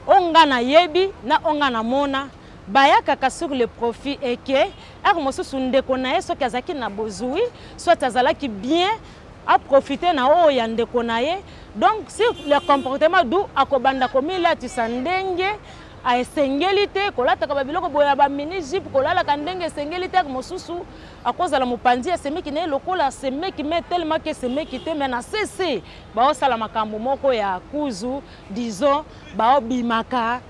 onga na yebi na onga na mona bayakaka sur le profit et que mosusu ndeko na ye soki azalaki na bozwi soit azalaki bien a profiter na oyo ya ndeko na ye. Donc sur le comportement du akobanda komila tisandenge a esengeli te kolataka babiloko boya ba mini jupe kolalaka ndenge esengeli te mosusu akozala mopandi asemeki na ye lokola asemeki me tellement que semeki te me na sese baosala makambo moko ya kuzu disons baobimaka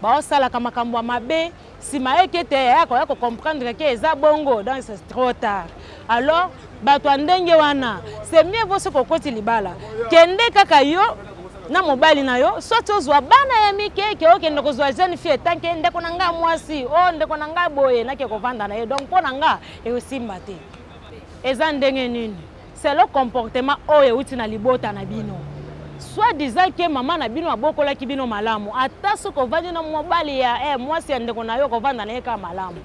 baosalaka makambo ya mabe nsima eke te yakoya kocomprendre ke eza bongo donc c'est trop tard. Alors bato ya ndenge wana c'est mieux vo soki okoti libala kende kaka yo na mobali na yo soit ozwa bana ya mike ke okende kozwa jeune fille tanke ndeko na nga mwasi o ndeko na nga boye nake kovanda na ye donc mpo na nga eosimba te. Eza ndenge nini? C'est le comportement oyo euti na libota na bino. Soit disant que maman na bino abokola ki bino malamu ata soki ovandi na mobali ya mwasi ya ndeko na yo kovanda na ye ka malamu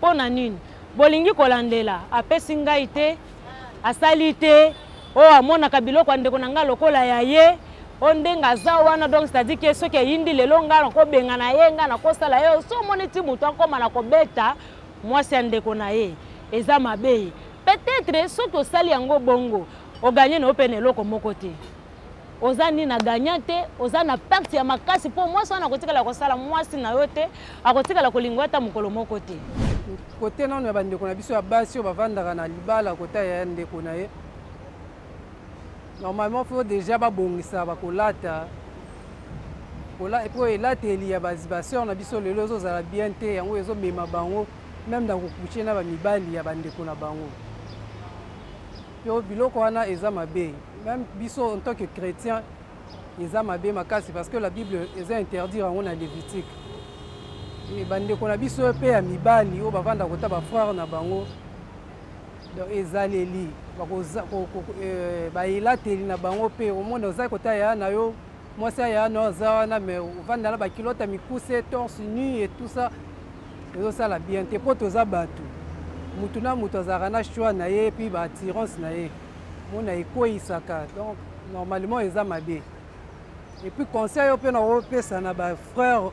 mpo na nini bolingi kolandela apesi ngai te asali te oyo amonaka biloko ya ndeko na ngai lokola ya ye o ndenge aza wana donc c'est-à-dire ke soki eyindi lelo ngai nakobenga na ye ngai nakosala ye so omoni ti moto akóma na kobeta mwasi ya ndeko na ye eza mabe peut-être soki osali yango bongo oganye na opene eloko moko te oza nini na ganya te oza na perte ya makasi mpo mwasi wana akotikala kosala mwasi na yo te akotikala kolingwa ata mokolo moko te kote nano ya bandeko na biso ya basi oyo bavandaka na libala kota ya ndeko na ye normalement faut déjà babongisa bakolata po elateli ya baseur na biso lelo ezozala bien te yango ezomema bango même na kokuche na bamibali ya bandeko na bango po biloko wana eza mabe même biso en tant que chrétien eza mabe makasi parce que la Bible eza interdire yango na Lévitique bandeko na biso mpe ya mibali oyo bavanda kota bafrère na bango ezaleli bayelateli na bango mpe omona oza kota ya na yo mwasi aya na oza wana mais ovanda na bakilota mikuse torse nu et tout ça ezosala bien te mpo toza bato mutu na mutu azalaka na choix na ye puis baattirance na ye mona ekoyisaka donc normalement eza mabe et puis conseil oyo mpe na kopesa na bafrère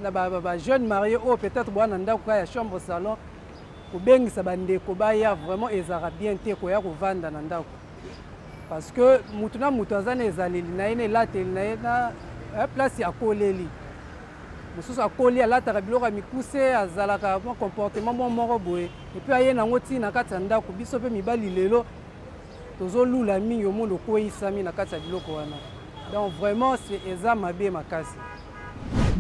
na bajeune marié oyo peut-être bwana ndako kaka ya chambre salon kobengisa bandeko baya vraiment ezalaka bien te koya kovanda na ndako parce que mutu na mutu aza na ezaleli na ye na elateli na ye na place akoleli mosusu akoli alataka biloko ya mikuse azalaka mwa comportement moko boye epuis aye nango ntina kati ya ndako biso mpe mibali lelo tozolula mingi omona okweyisami na kati ya biloko wana donc vraiment eza mabe makasi.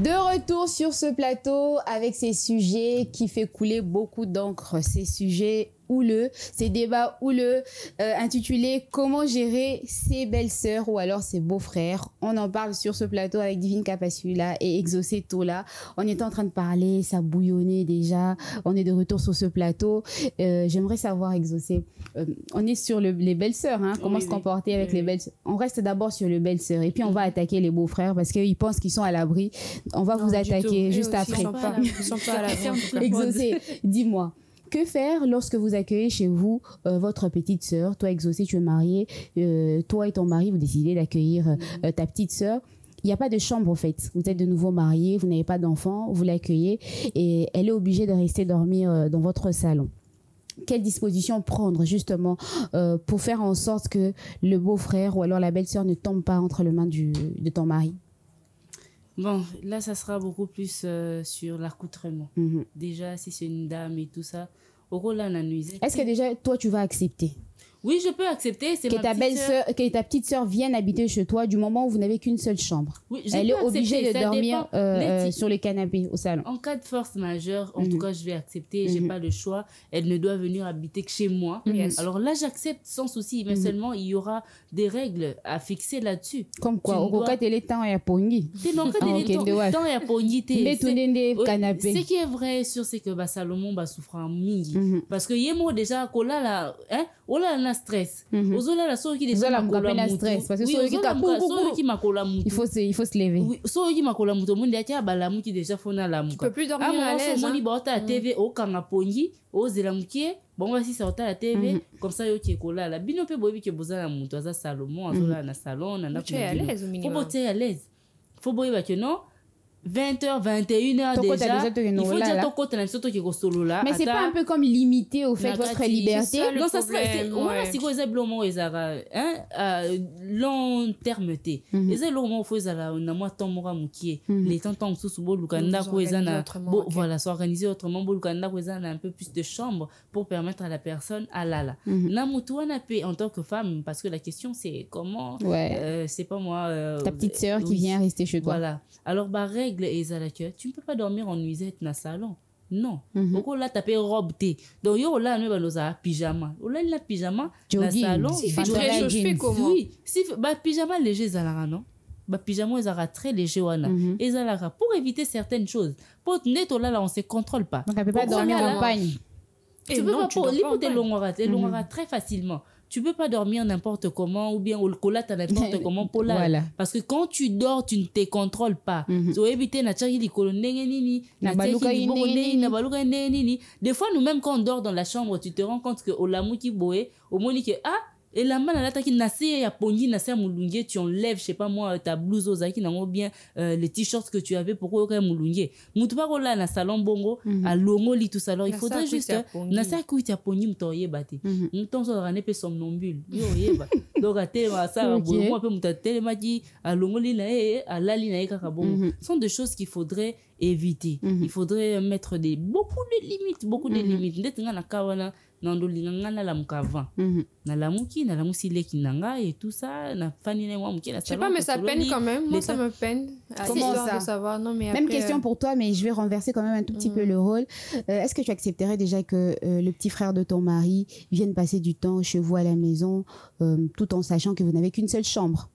De retour sur ce plateau avec ces sujets qui fait couler beaucoup d'encre, ces sujets houleux, ces débats houleux intitulés « Comment gérer ses belles-sœurs ou alors ses beaux-frères ?» On en parle sur ce plateau avec Divine Kapasula et Exaucé Tola. On est en train de parler, ça bouillonnait déjà. On est de retour sur ce plateau. J'aimerais savoir, Exaucé, on est sur les belles-sœurs, hein, comment se comporter avec les belles-sœurs. On reste d'abord sur les belles-sœurs et puis on va attaquer les beaux-frères parce qu'ils pensent qu'ils sont à l'abri. On va vous attaquer juste après. Ils sont pas à l'abri. Exaucé, dis-moi. Que faire lorsque vous accueillez chez vous votre petite sœur? Toi, Exaucé, tu es marié. Toi et ton mari, vous décidez d'accueillir ta petite sœur. Il n'y a pas de chambre, en fait. Vous êtes de nouveau mariés, vous n'avez pas d'enfant, vous l'accueillez et elle est obligée de rester dormir dans votre salon. Quelle disposition prendre, justement, pour faire en sorte que le beau-frère ou alors la belle-sœur ne tombe pas entre les mains de ton mari? Bon, là, ça sera beaucoup plus sur l'accoutrement. Déjà, si c'est une dame et tout ça, au rôle là, est-ce que déjà, toi, tu vas accepter? Oui, je peux accepter. Que ta petite sœur vienne habiter chez toi du moment où vous n'avez qu'une seule chambre. Oui, elle est obligée de dormir sur le canapé au salon. En cas de force majeure, en tout cas, je vais accepter. J'ai pas le choix. Elle ne doit venir habiter que chez moi. Alors là, j'accepte sans souci. Mais seulement, il y aura des règles à fixer là-dessus. Comme quoi? Au cas de temps, il y a pongi. Non, temps, il y a pongi. Ce qui est vrai sûr, c'est que Salomon va souffrir en mingi. Parce que Yemo déjà, Kola là, hein? Ola na stress. Ozola la so qui déjà makola stress parce que il faut se lever. Oui, so qui makola muto mundi atia bala muki déjà fona la muka. Tu peux plus dormir à l'aise. Moni bota la TV o kanga pongi, o zela mukie, bon voici ça ota la TV comme ça yo ki kola la bino pe bobi ke bozala muto aza Salomon azola na salon na ndako. Tu es à l'aise au minimum. Faut boter à l'aise. Faut boyer ba que non 20h, 21h déjà, il faut dire ton côté, mais c'est pas un peu comme limité au fait votre liberté? Non, ça serait, si vous avez long terme, les longs faut les temps sous voilà, s'organiser autrement, un peu plus de chambres pour permettre à la personne à l'ala. En tant que femme, parce que la question c'est comment, c'est pas moi. Ta petite sœur qui vient rester chez toi. Voilà. Alors, tu ne peux pas dormir en nuisette dans le salon. Non. Pourquoi là, tu as robe thé. Donc, là, nous avons pyjama. Là, il a pyjama dans le salon. Si fait très chaud, je fais comment? Oui. Si pyjama léger, non? Pyjama, ils très léger. Pour éviter certaines choses. Pour net, là, on ne se contrôle pas. Donc, elle ne peut pas dormir en pagne. Tu peux pas pour les longueurs très facilement. tu peux pas dormir n'importe comment ou bien au colat n'importe comment pour là. Voilà. Parce que quand tu dors, tu ne te contrôles pas. Des fois, nous-mêmes, quand on dort dans la chambre, tu te rends compte que au lamu qui boe, au moni que et la main là qui nassé ya pongi nassé moulungue, tu enlèves je sais pas moi ta blouse aux qui n'ont bien les t-shirts que tu avais pour quoi moulungue mutu pas là na salon bongo à longo li tout ça. Alors il faudrait juste nassé kuita pongi mutoye bate muton so rané pe somnambule yo yeba donc à télé ça moi peu muta télé maki à longo li na à la li na kaka bongo. Ce sont des choses qu'il faudrait éviter. Il faudrait mettre beaucoup de limites ndetinga na kawana nando linganga na lamukava na lamuki na lamusile kinanga et tout ça na fanine moi muki na salon. Je sais pas mais ça peine quand même. Moi ça me peine. Comment ça de savoir. Non mais même après, question pour toi mais je vais renverser quand même un tout petit peu le rôle. Est-ce que tu accepterais déjà que le petit frère de ton mari vienne passer du temps chez vous à la maison tout en sachant que vous n'avez qu'une seule chambre?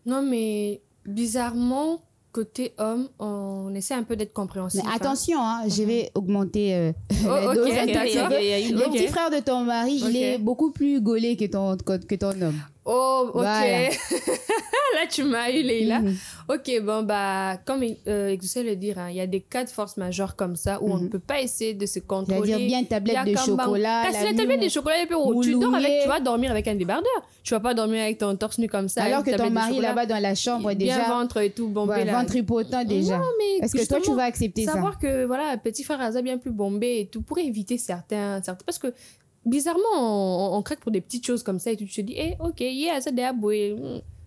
Non mais bizarrement côté homme, on essaie un peu d'être compréhensif. Mais attention, hein, je vais augmenter la dose. Le petit frère de ton mari, il est beaucoup plus gaulé que ton homme. Oh, ok. Voilà. Là, tu m'as eu, Leïla. Ok, bon, bah, comme je sais le dire, il y a des cas de force majeure comme ça où on ne peut pas essayer de se contrôler. C'est-à-dire bien une tablette de chocolat. Parce que la tablette de chocolat, tu vas dormir avec un débardeur. Tu vas pas dormir avec ton torse nu comme ça. Alors que ton mari là-bas dans la chambre est déjà. Bien ventre et tout, bombé là. Ventripotent déjà. Non, mais est-ce que toi, tu vas accepter ça? Savoir que, voilà, petit frère Aza bien plus bombé et tout, pour éviter certains. Parce que, bizarrement, on craque pour des petites choses comme ça et tu te dis, ok, yeah, ça déaboué.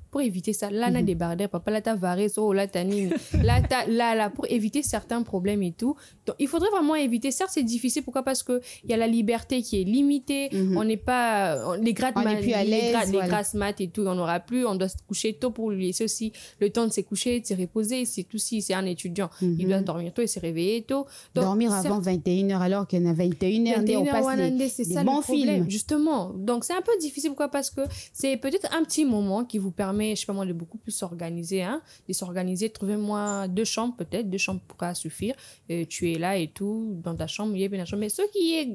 Pour éviter ça, là, on a débardé, papa, là, t'as varé, so, là, t'as ni, là, pour éviter certains problèmes et tout. Donc, il faudrait vraiment éviter. Certes, c'est difficile. Pourquoi? Parce que il y a la liberté qui est limitée. On n'est pas, les grasses mat et tout, on n'aura plus. On doit se coucher tôt pour lui laisser aussi le temps de se coucher, de se reposer. C'est tout si c'est un étudiant. Il doit dormir tôt et se réveiller tôt. Donc, dormir avant 21h alors qu'il y en a 21h, on passe des bons films. Justement. Donc, c'est un peu difficile. Pourquoi? Parce que c'est peut-être un petit moment qui vous permet, je sais pas moi, de beaucoup plus s'organiser, de s'organiser. Trouvez-moi 2 chambres, peut-être. 2 chambres pourra suffire. Tu es là et tout, dans ta chambre, il est bien la chambre. Mais ce qui est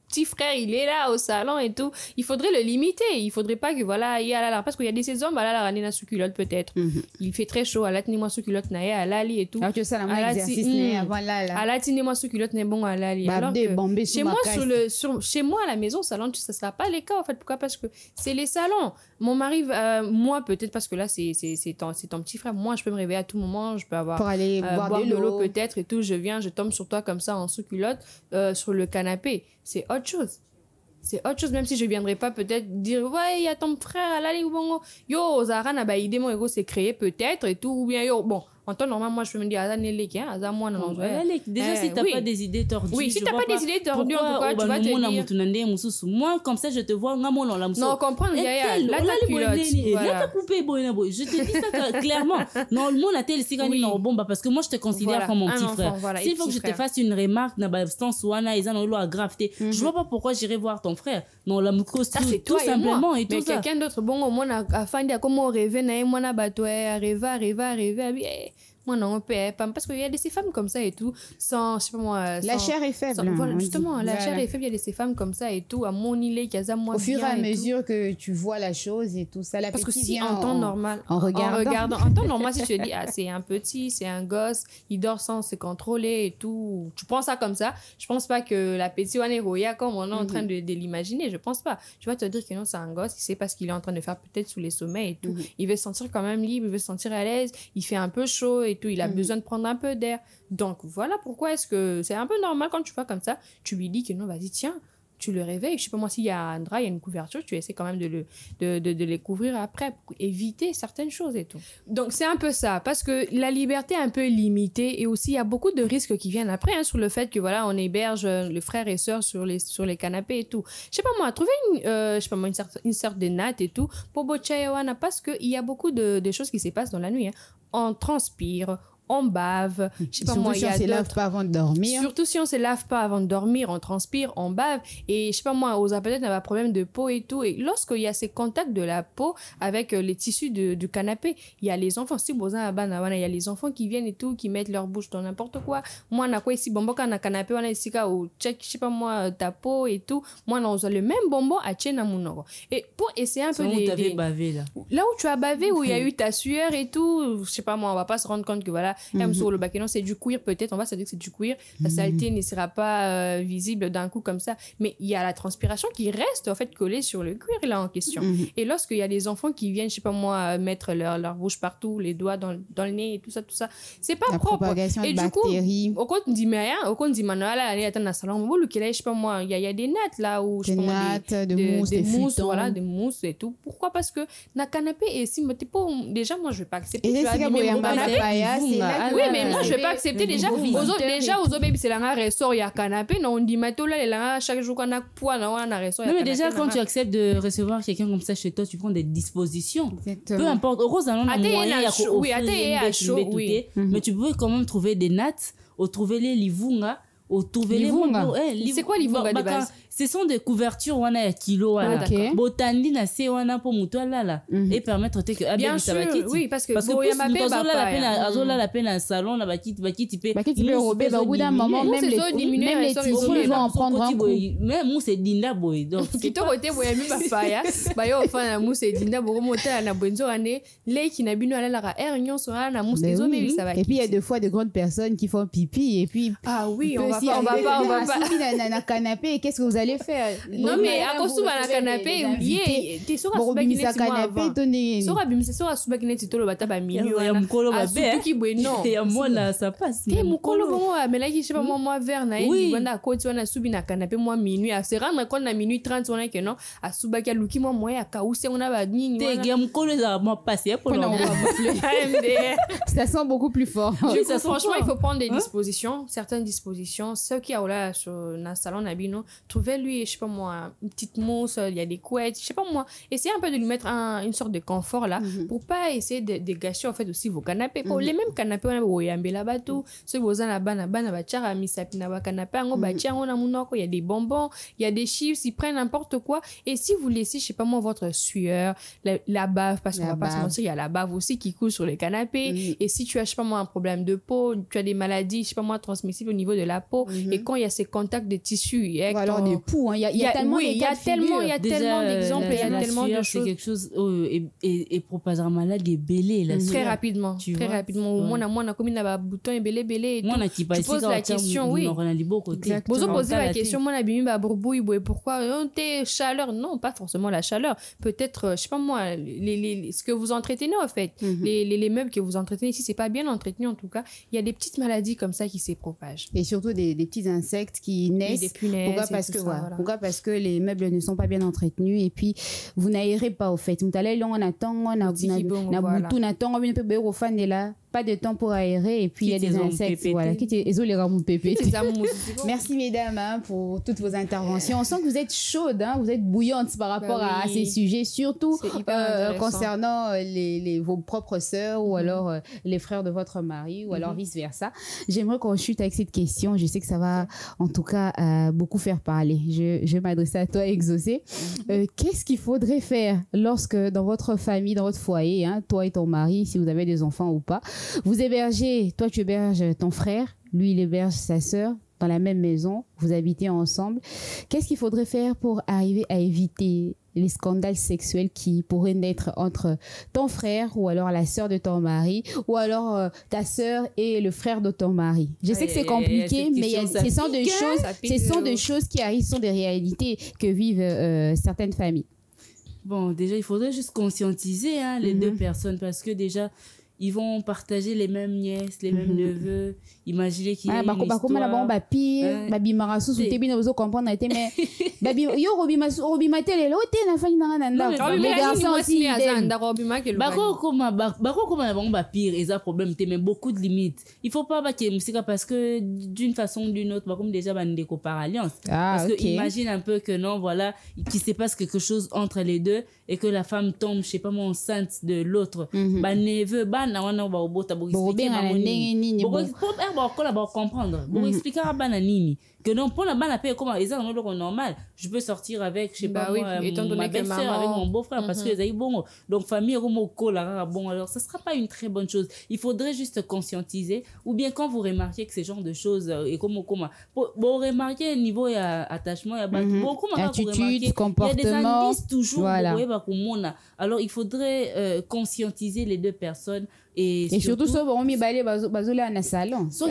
petit frère, il est là au salon et tout, il faudrait le limiter. Il faudrait pas que, voilà, il y a là, parce qu'il y a des saisons, voilà, la rane sous culotte peut-être. Il fait très chaud, à la tenez-moi sous culotte, naïe, à l'ali et tout. Alors que ça, la exercice, avant là. À la tenez-moi sous culotte, n'est bon à l'ali. Alors que chez moi, à la maison, salon, ça sera pas les cas, en fait. Pourquoi? Parce que c'est les salons. Mon mari, moi, peut-être parce que là, c'est ton petit frère. Moi, je peux me réveiller à tout moment, je peux avoir, pour aller boire de l'eau peut-être et tout. Je viens, je tombe sur toi comme ça en sous culotte, sur le canapé. C'est autre chose. C'est autre chose, même si je viendrais pas peut-être dire, ouais, il y a ton frère à l'allée ou bon, yo, Zara n'a pas idée, mon ego s'est créé peut-être et tout, ou bien yo, bon, en temps normal, moi, je peux me dire, moi, non, déjà, si t'as pas des idées tordues. Oui, si t'as pas des idées tordues, pourquoi tu vas te dire. Moi, comme ça, je te vois, non, comprendre, là, t'as culotte. Là, t'as coupé, je te dis ça clairement. Non, le monde a tel sigani, non, bon, parce que moi, je te considère comme mon petit frère. S'il faut que je te fasse une remarque, n'a pas sens ou ana, ils ont l'eau à gravité. Je vois pas pourquoi j'irai voir ton frère. Non, la moucose, tout simplement, et tout ça. Mais quelqu'un d'autre, bon, au moins, à fin de comment rêver, n'a moi, n'a pas toi, rêver, moi non, parce qu'il y a des ces femmes comme ça et tout, sans, je sais pas moi. La chair est faible. Voilà, justement, la chair est faible, il y a ces femmes comme ça et tout, à mon île, moi. Au fur et à mesure que tu vois la chose et tout ça, parce que si en temps normal, en regardant, en temps normal, si tu te dis, c'est un petit, c'est un gosse, il dort sans se contrôler et tout, tu prends ça comme ça, je pense pas que la petite Waneroya, comme on est en train de l'imaginer, je pense pas. Tu vas te dire que non, c'est un gosse, il sait pas ce qu'il est en train de faire peut-être sous les sommets et tout. Il veut se sentir quand même libre, il veut se sentir à l'aise, il fait un peu chaud et tout, il a besoin de prendre un peu d'air. Donc voilà pourquoi est-ce que c'est un peu normal quand tu fais comme ça, tu lui dis que non, vas-y, tiens, tu le réveilles. Je sais pas moi, s'il y a un drap, il y a une couverture, tu essaies quand même de les couvrir après pour éviter certaines choses et tout. Donc c'est un peu ça, parce que la liberté est un peu limitée et aussi il y a beaucoup de risques qui viennent après sur le fait que voilà, on héberge les frères et sœurs sur les canapés et tout. Je sais pas moi, trouver une sorte de natte et tout pour Bochayawana, parce que il y a beaucoup de choses qui se passent dans la nuit. On transpire, on bave. Je sais pas moi, il y a se lave pas avant de dormir. Surtout si on se lave pas avant de dormir, on transpire, on bave. Et je sais pas moi, aux peut-être on a un problème de peau et tout. Et lorsqu'il y a ces contacts de la peau avec les tissus du canapé, il y a les enfants. Si il y a les enfants qui viennent et tout, qui mettent leur bouche dans n'importe quoi. Moi, on a quoi ici, bonbon, quand on a canapé, on a ici, au check, je sais pas moi, ta peau et tout. Moi, on a le même bonbon à Tchena Mounoro. Et pour essayer un peu de bavé là. Là où tu as bavé, où il y a eu ta sueur et tout, je sais pas moi, on va pas se rendre compte que voilà, sur le bac, non, c'est du cuir peut-être, on va se dire que c'est du cuir, la saleté ne sera pas visible d'un coup comme ça, mais il y a la transpiration qui reste en fait collée sur le cuir là en question. Et lorsqu'il y a des enfants qui viennent, je sais pas moi, mettre leur bouche partout, les doigts dans le nez et tout ça, c'est pas propre. Et du coup, au compte dit mais rien, au compte dit manuela, allez attendre dans le salon, je sais pas moi, il y a des nattes là où je sais des mousses, voilà, des mousses et tout. Pourquoi? Parce que na canapé et si déjà moi je vais pas accepter. Et oui, mais moi je vais pas accepter déjà aux baby c'est là ressort il y a canapé non on dit mato là là chaque jour qu'on a poids là on a ressort. Non mais déjà quand tu acceptes de recevoir quelqu'un comme ça chez toi, tu prends des dispositions. Peu importe, heureusement on a moyen oui, mais tu peux quand même trouver des nattes ou trouver les livunga ou trouver les c'est quoi livunga de base? Ce sont des couvertures wana ya kilo wana botandi na se wana po muto ala et permettre que bien sûr oui parce que boya mapé azola la peine en salon na bakiti pe robé au bout d'un moment même les tissus vont en prendre un coup même mousse dinda boy donc qui to côté boya mi papaya ba yo fa na mousse dinda bo mota na bonzo ane leki na bino ala la air nyonso na mousse zo mais ça va. Et puis il y a des fois de grandes personnes qui font pipi et puis oui on va pas na canapé, qu'est-ce que vous allez faire? Non mais à cause na canapé tu sera subakine canapé donner sera subakine titolo bata ba milieu ya mukolo ba be qui bueno ya mona ça passe mukolo bongo mais là je sais pas moi vers na ni banda koti wana subi na canapé moi minuit à se rendre compte na minuit 30 on que non à subaki luki moi ya kausi on a ba nini te ya mukolo za moi passer pour ça sent beaucoup plus fort. Franchement il faut prendre des dispositions, certaines dispositions. Ceux qui a là sur na salon na bino trouver lui je sais pas moi une petite mousse, il y a des couettes, je sais pas moi, essayez un peu de lui mettre une sorte de confort là pour pas essayer de gâcher en fait aussi vos canapés. Pour les mêmes canapés on a boyambe là bas tout ceux vous en la bana ba tchara misapi na ba canapé ngo ba tchara on a munoko, il y a des bonbons, il y a des chips, ils prennent n'importe quoi. Et si vous laissez je sais pas moi votre sueur, la bave, parce qu'on va pas se mentir, il y a la bave aussi qui coule sur les canapés. Et si tu as je sais pas moi un problème de peau, tu as des maladies je sais pas moi transmissibles au niveau de la peau et quand il y a ces contacts de tissus ou alors des poux, il y a tellement d'exemples, il y a tellement de choses. C'est quelque chose et propagera malade et belé là très rapidement moi na comme na bouton et belé et moi na qui tu poses la question oui on a les beaux côtés vous posez la question moi na bimi ba bourboui pourquoi t'es chaleur non pas forcément la chaleur peut-être je sais pas moi ce que vous entretenez en fait les meubles que vous entretenez si c'est pas bien entretenu en tout cas il y a des petites maladies comme ça qui se propagent et surtout des petits insectes qui naissent. Des punaises. Pourquoi? Parce que les meubles ne sont pas bien entretenus et puis vous n'aérez pas au fait. Vous allez long on attend on a boutou on attend on peut au fan de là pas de temps pour aérer et puis il y a des insectes voilà qui merci mesdames pour toutes vos interventions. On sent que vous êtes chaudes vous êtes bouillantes par rapport à ces sujets surtout concernant vos propres sœurs ou alors les frères de votre mari ou alors vice versa. J'aimerais qu'on chute avec cette question, je sais que ça va en tout cas beaucoup faire parler. Je vais m'adresser à toi Exaucé. Qu'est-ce qu'il faudrait faire lorsque dans votre famille, dans votre foyer, toi et ton mari, si vous avez des enfants ou pas, vous hébergez, toi tu héberges ton frère, lui il héberge sa sœur dans la même maison, vous habitez ensemble. Qu'est-ce qu'il faudrait faire pour arriver à éviter les scandales sexuels qui pourraient naître entre ton frère ou alors la sœur de ton mari ou alors ta sœur et le frère de ton mari? Je sais que c'est compliqué, mais ce sont des choses qui arrivent, ce sont des réalités que vivent certaines familles. Bon, déjà, il faudrait juste conscientiser les deux personnes parce que déjà, ils vont partager les mêmes nièces, les mêmes neveux. Imaginez qu'il y a une histoire. Mais beaucoup de limites. Il faut pas que parce que d'une façon ou d'une autre, comme déjà bandeko par alliance. Parce que imagine un peu que non, voilà, qu'il se passe quelque chose entre les deux et que la femme tombe, je sais pas moi, enceinte de l'autre. Neveu, bana wana ba obota bo expliquer ba nini bo ko ba comprendre bo expliquer bana nini que non pour la bana paix comment ils ont le normal je peux sortir avec je sais pas ma belle-sœur avec mon beau-frère parce que les aïe bon donc famille comme ko la bon alors ça sera pas une très bonne chose. Il faudrait juste conscientiser ou bien quand vous remarquez que ce genre de choses et comment bon remarquer niveau attachement il y a beaucoup attitude, comportement, il y a des indices toujours voilà. Alors il faudrait conscientiser les deux personnes et surtout ça bon mi balé bazole na salon so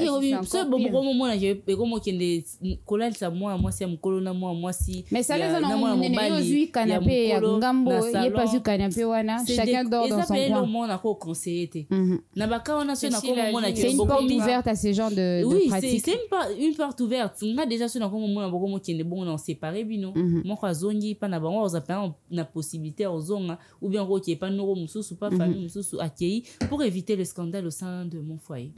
bon moment là je comme qui les collègues ça moi c'est mon colonna moi si mais ça les on ne yozui canapé ya ngambo il pas sur canapé wana chacun dort dans son coin. Ça le monde a conseillé na baka wana c'est na comme monde c'est une porte ouverte à ce genre de pratique. C'est une porte ouverte on a déjà sur na comme monde beaucoup qui est bon on séparé bino moi kwa zongi pas na bango za pas na possibilité ozonga ou bien qui est pas noro mususu pas famille mususu accueilli pour éviter le scandale au sein de mon foyer.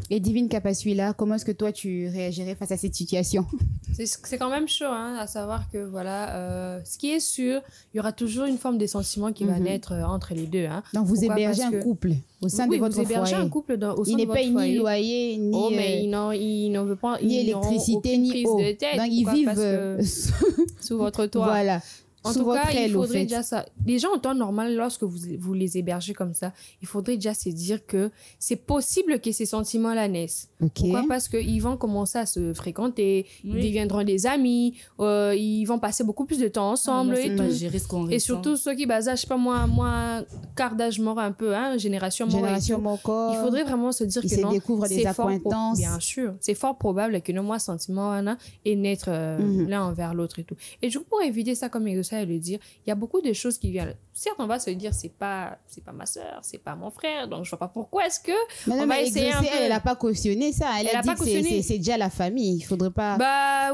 Et Divine Kapaswila, comment est-ce que toi tu réagirais face à cette situation? C'est quand même chaud, hein, à savoir que voilà, ce qui est sûr, il y aura toujours une forme de sentiment qui va naître entre les deux. Hein. Donc vous hébergez un couple au sein de votre foyer. Vous hébergez un couple au sein de votre foyer. Il n'est pas ni loyer, ni mais il n'en veut pas, ni électricité, ni eau. Donc ils vivent sous votre toit. Voilà. En tout cas, il faudrait déjà ça. Déjà, en temps normal, lorsque vous les hébergez comme ça, il faudrait déjà se dire que c'est possible que ces sentiments-là naissent. Pourquoi? Parce qu'ils vont commencer à se fréquenter, ils deviendront des amis, ils vont passer beaucoup plus de temps ensemble et tout. Et surtout ceux qui basent, je sais pas moi, quart d'âge mort un peu, hein, génération mort. Il faudrait vraiment se dire que non, découvrent des acquaintances. Bien sûr, c'est fort probable que non, moi, sentiment et naître l'un envers l'autre et tout. Et du coup, pour éviter ça, comme à le dire, il y a beaucoup de choses qui viennent. Certes, on va se dire c'est pas ma sœur, c'est pas mon frère, donc je vois pas pourquoi est-ce que on va essayer un peu. Elle a pas cautionné ça, elle a dit que c'est déjà la famille, il faudrait pas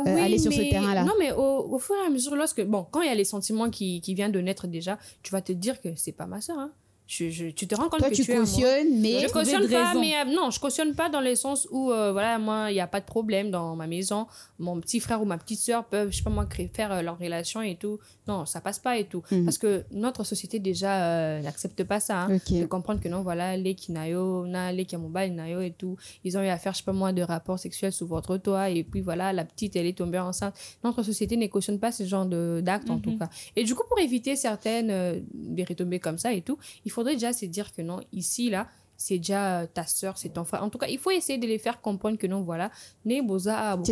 aller sur ce terrain-là. Non, mais au fur et à mesure, quand il y a les sentiments qui viennent de naître déjà, tu vas te dire que c'est pas ma sœur, hein. Tu te rends compte toi, que tu cautionnes, mais je cautionne pas, mais non, je cautionne pas dans le sens où voilà, moi il y a pas de problème dans ma maison, mon petit frère ou ma petite sœur peuvent, je sais pas moi, faire leur relation et tout. Non, ça passe pas et tout, parce que notre société déjà n'accepte pas ça, hein, de comprendre que non, voilà, les kinayo, les kamobal nayo et tout, ils ont eu à faire, je sais pas moi, de rapports sexuels sous votre toit et puis voilà, la petite elle est tombée enceinte. Notre société ne cautionne pas ce genre d'actes en tout cas. Et du coup, pour éviter certaines des retombées comme ça et tout, il faudrait déjà se dire que non, ici, là, c'est déjà ta sœur, c'est ton frère. En tout cas, il faut essayer de les faire comprendre que non, voilà, c'est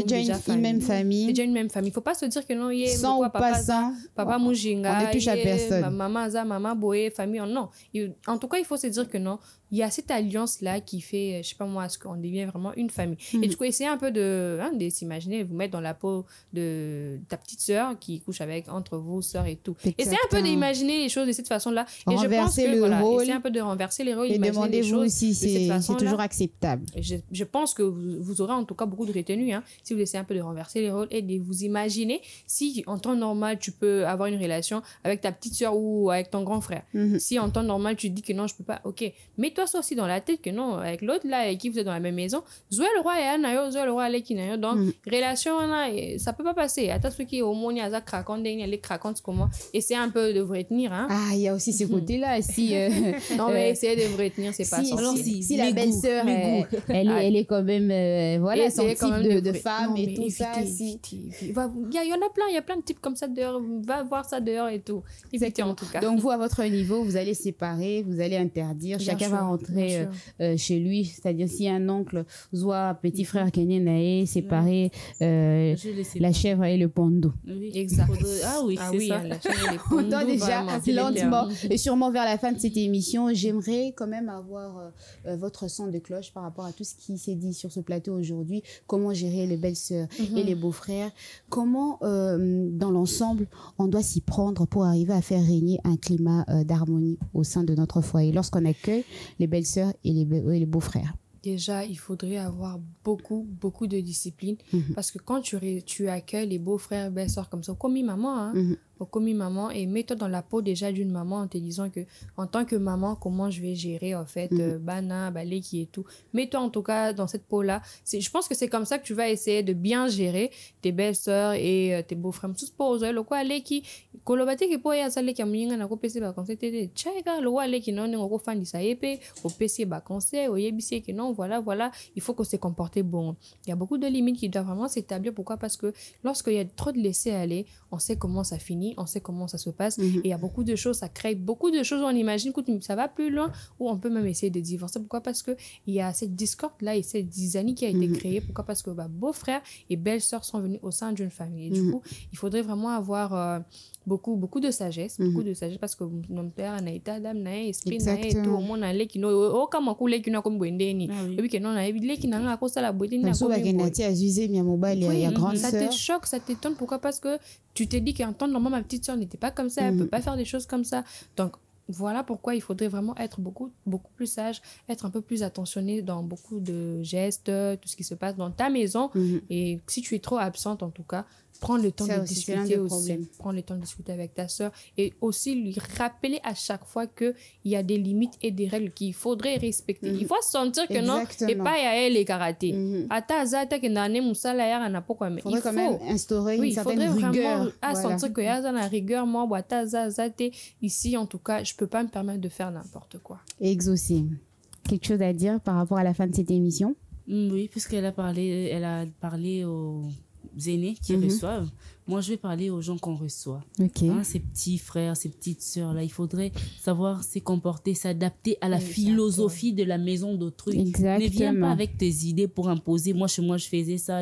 déjà une même famille. C'est déjà une même famille. Il ne faut pas se dire que non, sans ou pas sans, papa Mujinga, on ne touche à personne. Maman Boé, famille, non. En tout cas, il faut se dire que non, il y a cette alliance-là qui fait, je sais pas moi, ce qu'on devient vraiment une famille. Et du coup, essayez un peu de s'imaginer, vous mettre dans la peau de ta petite sœur qui couche entre vous, sœurs et tout. Essayez un peu d'imaginer les choses de cette façon-là. Et je pense que, voilà, essayez un peu de renverser les rôles, imaginer les choses si c'est toujours acceptable. Je pense que vous aurez en tout cas beaucoup de retenue, hein, si vous essayez un peu de renverser les rôles et de vous imaginer si en temps normal tu peux avoir une relation avec ta petite sœur ou avec ton grand frère. Si en temps normal tu dis que non, je peux pas, ok, mets-toi ça aussi dans la tête que non, avec l'autre là avec qui vous êtes dans la même maison, Zoé le roi et Anayo, Zoé le roi et Kinayo, donc relation là, ça peut pas passer. Attends, ceux qui au moins il y a ça craquant, les craquants comment, essayez un peu de vous retenir, hein. Ah, il y a aussi ce côté là, si non mais essayez de vous retenir, c'est pas si la belle-sœur elle est quand même voilà son type de femme et tout ça, il y en a plein, il y a plein de types comme ça dehors, va voir ça dehors et tout. Exactement. En tout cas. Donc vous à votre niveau, vous allez séparer, vous allez interdire, chacun va rentrer chez lui, c'est-à-dire si un oncle soit petit frère Kenyenae séparer la chèvre et le pondo. Exact. Ah oui, c'est ça. La chèvre et le pondo. Déjà lentement et sûrement vers la fin de cette émission, j'aimerais quand même avoir votre son de cloche par rapport à tout ce qui s'est dit sur ce plateau aujourd'hui. Comment gérer les belles-sœurs et les beaux-frères, comment dans l'ensemble on doit s'y prendre pour arriver à faire régner un climat d'harmonie au sein de notre foyer lorsqu'on accueille les belles-sœurs et les beaux-frères. Déjà, il faudrait avoir beaucoup de discipline parce que quand tu accueilles les beaux-frères, belles-sœurs comme ça, comme maman, hein, comme une maman, et mets-toi dans la peau déjà d'une maman en te disant que, en tant que maman, comment je vais gérer, en fait, Bana, Baleki et tout. Mets-toi en tout cas dans cette peau-là. Je pense que c'est comme ça que tu vas essayer de bien gérer tes belles-sœurs et tes beaux-frères. Tous pour eux, le quoi, Aleki, kolobate qui peut y avoir ça, qui a moyen de PC ba conseil, tchaïga, le roi, qui non, on refait ça épée, au PC ba conseil, au yébissé qui non, voilà, il faut qu'on se comporte bon. Il y a beaucoup de limites qui doivent vraiment s'établir. Pourquoi? Parce que lorsqu'il y a trop de laisser aller, on sait comment ça finit, on sait comment ça se passe, et il y a beaucoup de choses, ça crée beaucoup de choses, on imagine que ça va plus loin, ou on peut même essayer de divorcer. Pourquoi? Parce que il y a cette discorde-là et cette zizanie qui a été créée. Pourquoi? Parce que beau-frère et belle-sœur sont venus au sein d'une famille. Et du coup, il faudrait vraiment avoir beaucoup de sagesse, parce que mon père a été Adam, esprit, et tout, au monde a qui no, oh, comme un coup, qui n'a comme Bwendeni. Et puis que non, a eu qui n'a pas la beauté, n'a pas ça te choque, ça t'étonne. Pourquoi? Parce que tu te dis qu'en temps normal, ma petite soeur n'était pas comme ça, elle peut pas faire des choses comme ça. Donc, voilà pourquoi il faudrait vraiment être beaucoup plus sage, être un peu plus attentionné dans beaucoup de gestes, tout ce qui se passe dans ta maison. Et si tu es trop absente, en tout cas, prends le temps de discuter aussi. Prends le temps de discuter avec ta sœur et aussi lui rappeler à chaque fois qu'il y a des limites et des règles qu'il faudrait respecter. Il faut sentir que non, et pas à elle les karatés. Il faudrait quand même instaurer une certaine rigueur. Sentir qu'il y a une rigueur. Moi, ici, en tout cas, je peux pas me permettre de faire n'importe quoi. Exaucé. Quelque chose à dire par rapport à la fin de cette émission? Oui, puisqu'elle a parlé aux aînés qui reçoivent. Moi, je vais parler aux gens qu'on reçoit. Ces petits frères, ces petites sœurs là, il faudrait savoir se comporter, s'adapter à la philosophie de la maison d'autrui. Ne viens pas avec tes idées pour imposer. Moi, chez moi, je faisais ça.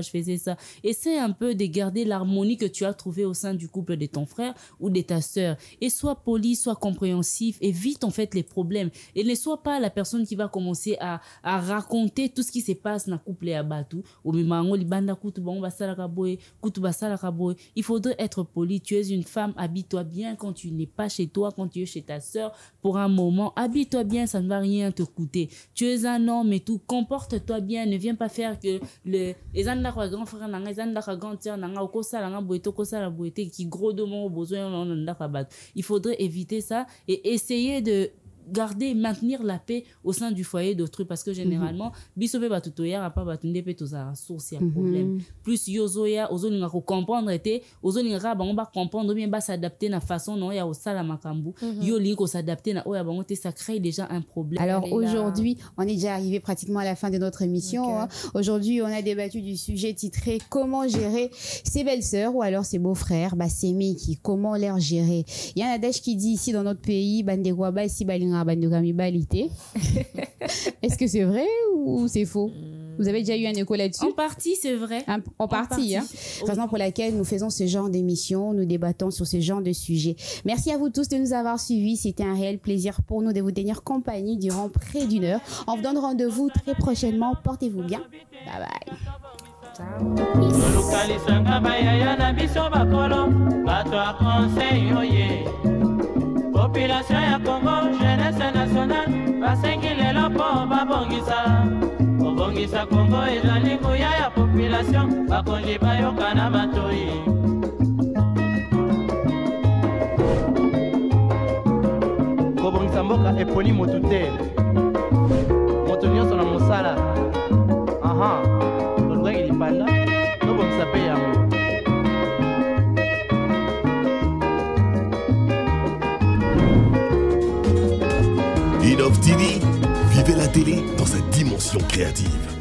Essaie un peu de garder l'harmonie que tu as trouvée au sein du couple de ton frère ou de ta sœur. Et sois poli, sois compréhensif, évite en fait les problèmes. Et ne sois pas la personne qui va commencer à raconter tout ce qui se passe dans le couple à Batou. Il faudrait être poli. Tu es une femme, habille-toi bien quand tu n'es pas chez toi, quand tu es chez ta sœur. Pour un moment, habille-toi bien, ça ne va rien te coûter. Tu es un homme et tout, comporte-toi bien. Ne viens pas faire que les grand frère, les grand sœur, qui gros de mon besoin. Il faudrait éviter ça et essayer de maintenir la paix au sein du foyer d'autrui, parce que généralement bisobe batutoya a pas batunde pe toza source ya problème plus yozoya ozolinga ko comprendre été ozolinga bango ba comprendre bien ba s'adapter na façon non ya osala makambu yo li ko s'adapter na oya bango te, ça crée déjà un problème. Alors aujourd'hui, on est déjà arrivé pratiquement à la fin de notre émission. Aujourd'hui, on a débattu du sujet titré comment gérer ses belles-sœurs ou alors ses beaux-frères, s'aimer qui comment les gérer. Il y a un adage qui dit ici dans notre pays bandegwaba ici balinga. Est-ce que c'est vrai ou c'est faux? Vous avez déjà eu un écho là-dessus? En partie, c'est vrai. En partie. Raison pour laquelle nous faisons ce genre d'émission, nous débattons sur ce genre de sujet. Merci à vous tous de nous avoir suivis. C'était un réel plaisir pour nous de vous tenir compagnie durant près d'une heure. On vous donne rendez-vous très prochainement. Portez-vous bien. Bye bye. Population ya Congo, jeunesse nationale, basengi lelo po babongisa. Obongisa Congo ezali nguya ya population, bakonzi bayoka na matoi. Kobongisa mboka eponi motu te. Moto nyonso na mosala. Tolobaki lipanda, tobongisa pe yango. Innov TV, vivez la télé dans sa dimension créative.